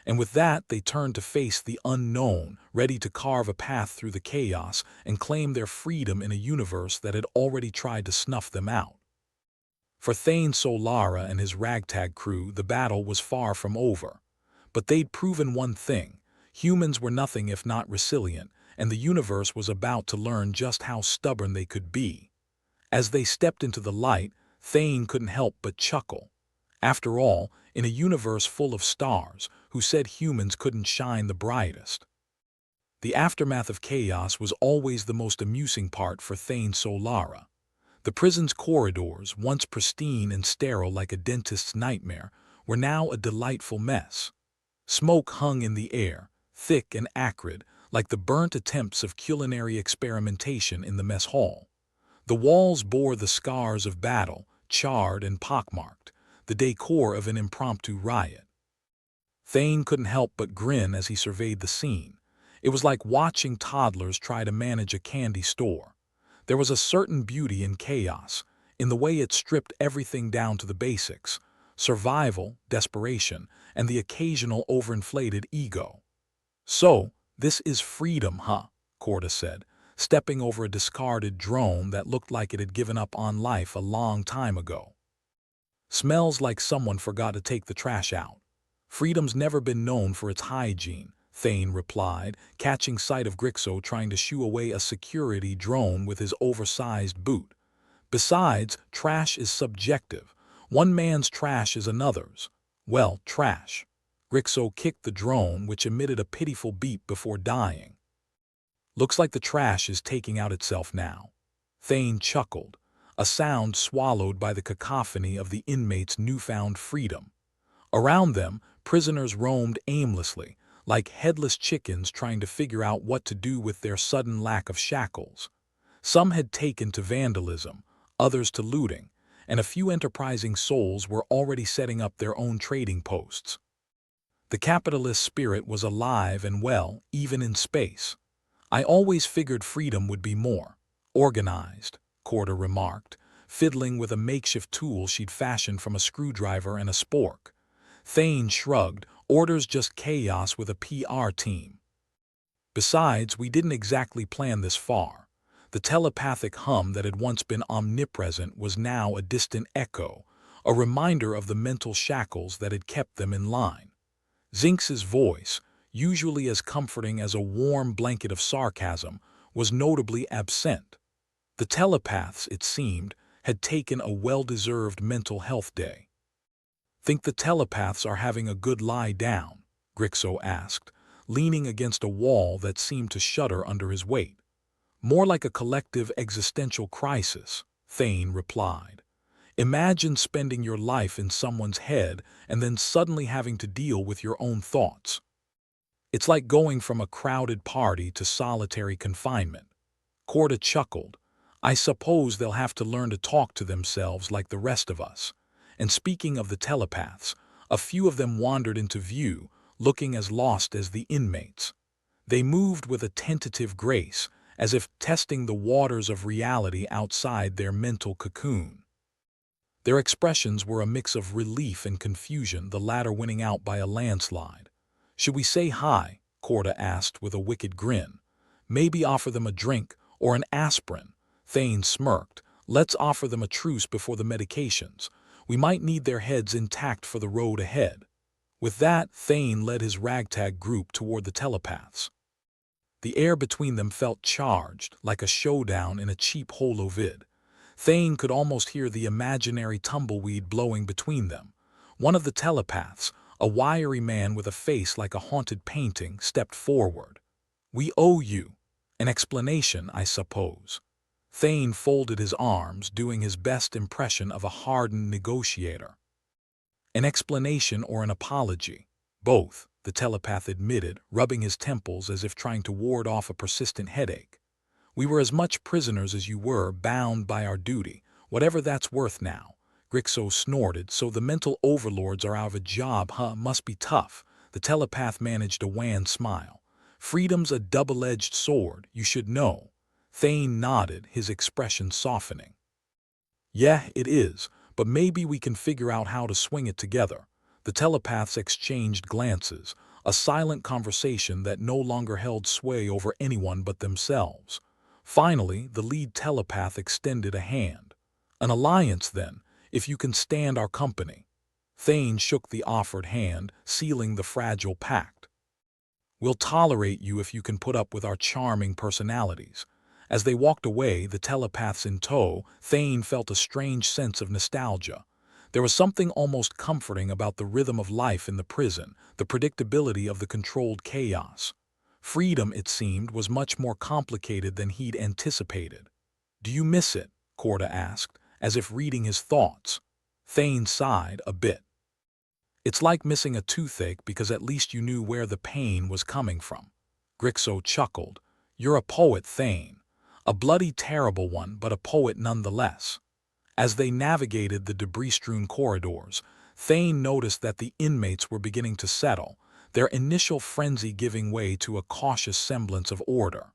And with that, they turned to face the unknown, ready to carve a path through the chaos and claim their freedom in a universe that had already tried to snuff them out. For Thane Solara and his ragtag crew, the battle was far from over. But they'd proven one thing: humans were nothing if not resilient, and the universe was about to learn just how stubborn they could be. As they stepped into the light, Thane couldn't help but chuckle. After all, in a universe full of stars, who said humans couldn't shine the brightest? The aftermath of chaos was always the most amusing part for Thane Solara. The prison's corridors, once pristine and sterile like a dentist's nightmare, were now a delightful mess. Smoke hung in the air, thick and acrid, like the burnt attempts of culinary experimentation in the mess hall. The walls bore the scars of battle, charred and pockmarked, the decor of an impromptu riot. Thane couldn't help but grin as he surveyed the scene. It was like watching toddlers try to manage a candy store. There was a certain beauty in chaos, in the way it stripped everything down to the basics: survival, desperation, and the occasional overinflated ego. "So, this is freedom, huh?" Corda said, stepping over a discarded drone that looked like it had given up on life a long time ago. "Smells like someone forgot to take the trash out. Freedom's never been known for its hygiene," Thane replied, catching sight of Grixo trying to shoo away a security drone with his oversized boot. "Besides, trash is subjective. One man's trash is another's. Well, trash." Grixo kicked the drone, which emitted a pitiful beep before dying. "Looks like the trash is taking out itself now." Thane chuckled, a sound swallowed by the cacophony of the inmates' newfound freedom. Around them, prisoners roamed aimlessly, like headless chickens trying to figure out what to do with their sudden lack of shackles. Some had taken to vandalism, others to looting, and a few enterprising souls were already setting up their own trading posts. The capitalist spirit was alive and well, even in space. "I always figured freedom would be more organized," Corda remarked, fiddling with a makeshift tool she'd fashioned from a screwdriver and a spork. Thane shrugged, "Order's just chaos with a PR team." "Besides, we didn't exactly plan this far." The telepathic hum that had once been omnipresent was now a distant echo, a reminder of the mental shackles that had kept them in line. Zinx's voice, usually as comforting as a warm blanket of sarcasm, was notably absent. The telepaths, it seemed, had taken a well-deserved mental health day. "Think the telepaths are having a good lie down?" Grixo asked, leaning against a wall that seemed to shudder under his weight. "More like a collective existential crisis," Thane replied. "Imagine spending your life in someone's head and then suddenly having to deal with your own thoughts. It's like going from a crowded party to solitary confinement." Corda chuckled. "I suppose they'll have to learn to talk to themselves like the rest of us." And speaking of the telepaths, a few of them wandered into view, looking as lost as the inmates. They moved with a tentative grace, as if testing the waters of reality outside their mental cocoon. Their expressions were a mix of relief and confusion, the latter winning out by a landslide. "Should we say hi?" Corda asked with a wicked grin. "Maybe offer them a drink or an aspirin." Thane smirked. "Let's offer them a truce before the medications. We might need their heads intact for the road ahead." With that, Thane led his ragtag group toward the telepaths. The air between them felt charged, like a showdown in a cheap holovid. Thane could almost hear the imaginary tumbleweed blowing between them. One of the telepaths, a wiry man with a face like a haunted painting, stepped forward. "We owe you an explanation, I suppose." Thane folded his arms, doing his best impression of a hardened negotiator. "An explanation or an apology?" "Both," the telepath admitted, rubbing his temples as if trying to ward off a persistent headache. "We were as much prisoners as you were, bound by our duty, whatever that's worth now." Grixo snorted. "So the mental overlords are out of a job, huh? Must be tough." The telepath managed a wan smile. "Freedom's a double-edged sword, you should know." Thane nodded, his expression softening. "Yeah, it is, but maybe we can figure out how to swing it together." The telepaths exchanged glances, a silent conversation that no longer held sway over anyone but themselves. Finally, the lead telepath extended a hand. "An alliance, then, if you can stand our company." Thane shook the offered hand, sealing the fragile pact. "We'll tolerate you if you can put up with our charming personalities." As they walked away, the telepaths in tow, Thane felt a strange sense of nostalgia. There was something almost comforting about the rhythm of life in the prison, the predictability of the controlled chaos. Freedom, it seemed, was much more complicated than he'd anticipated. "Do you miss it?" Corda asked, as if reading his thoughts. Thane sighed a bit. It's like missing a toothache because at least you knew where the pain was coming from. Grixo chuckled. You're a poet, Thane. A bloody terrible one, but a poet nonetheless. As they navigated the debris-strewn corridors, Thane noticed that the inmates were beginning to settle, their initial frenzy giving way to a cautious semblance of order.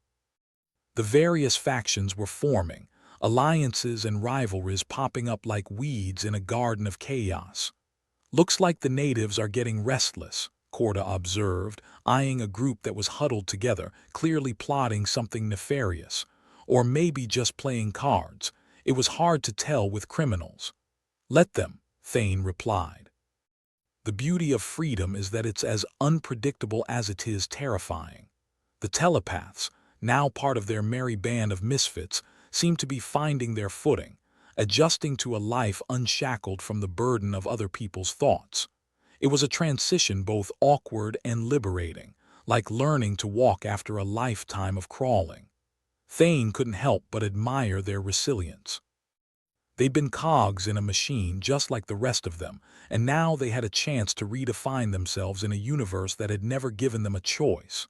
The various factions were forming, alliances and rivalries popping up like weeds in a garden of chaos. Looks like the natives are getting restless, Corda observed, eyeing a group that was huddled together, clearly plotting something nefarious. Or maybe just playing cards. It was hard to tell with criminals. Let them, Thane replied. The beauty of freedom is that it's as unpredictable as it is terrifying. The telepaths, now part of their merry band of misfits, seem to be finding their footing, adjusting to a life unshackled from the burden of other people's thoughts. It was a transition both awkward and liberating, like learning to walk after a lifetime of crawling. Thane couldn't help but admire their resilience. They'd been cogs in a machine just like the rest of them, and now they had a chance to redefine themselves in a universe that had never given them a choice.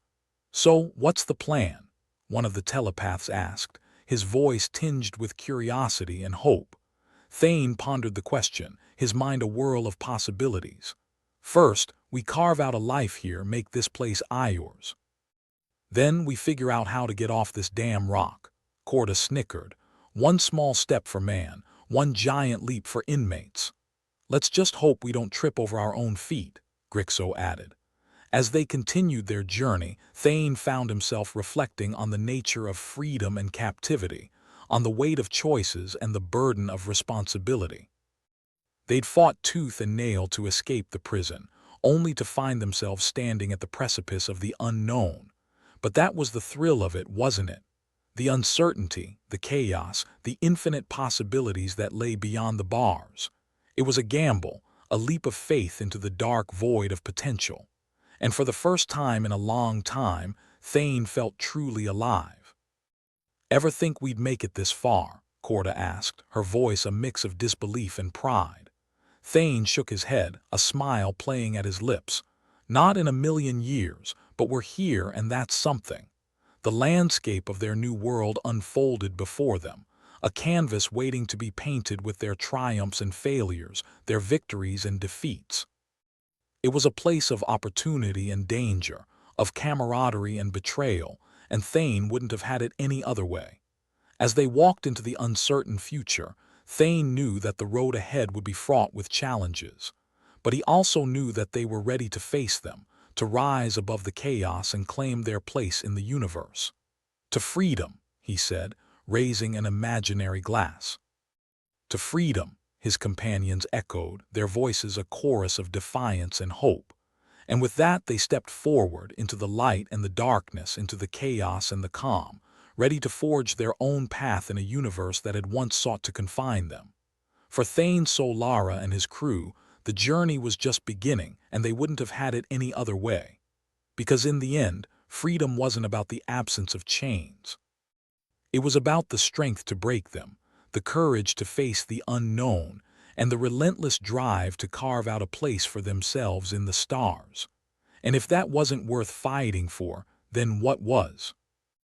So, what's the plan? One of the telepaths asked, his voice tinged with curiosity and hope. Thane pondered the question, his mind a whirl of possibilities. First, we carve out a life here, make this place ours. Then we figure out how to get off this damn rock. Corda snickered. One small step for man, one giant leap for inmates. Let's just hope we don't trip over our own feet, Grixo added. As they continued their journey, Thane found himself reflecting on the nature of freedom and captivity, on the weight of choices and the burden of responsibility. They'd fought tooth and nail to escape the prison, only to find themselves standing at the precipice of the unknown. But that was the thrill of it, wasn't it? The uncertainty, the chaos, the infinite possibilities that lay beyond the bars. It was a gamble, a leap of faith into the dark void of potential. And for the first time in a long time, Thane felt truly alive. Ever think we'd make it this far? Corda asked, her voice a mix of disbelief and pride. Thane shook his head, a smile playing at his lips. Not in a million years, but we're here and that's something. The landscape of their new world unfolded before them, a canvas waiting to be painted with their triumphs and failures, their victories and defeats. It was a place of opportunity and danger, of camaraderie and betrayal, and Thane wouldn't have had it any other way. As they walked into the uncertain future, Thane knew that the road ahead would be fraught with challenges. But he also knew that they were ready to face them, to rise above the chaos and claim their place in the universe. To freedom, he said, raising an imaginary glass. To freedom, his companions echoed, their voices a chorus of defiance and hope. And with that they stepped forward into the light and the darkness, into the chaos and the calm, ready to forge their own path in a universe that had once sought to confine them. For Thane Solara and his crew, the journey was just beginning, and they wouldn't have had it any other way. Because in the end, freedom wasn't about the absence of chains. It was about the strength to break them, the courage to face the unknown, and the relentless drive to carve out a place for themselves in the stars. And if that wasn't worth fighting for, then what was?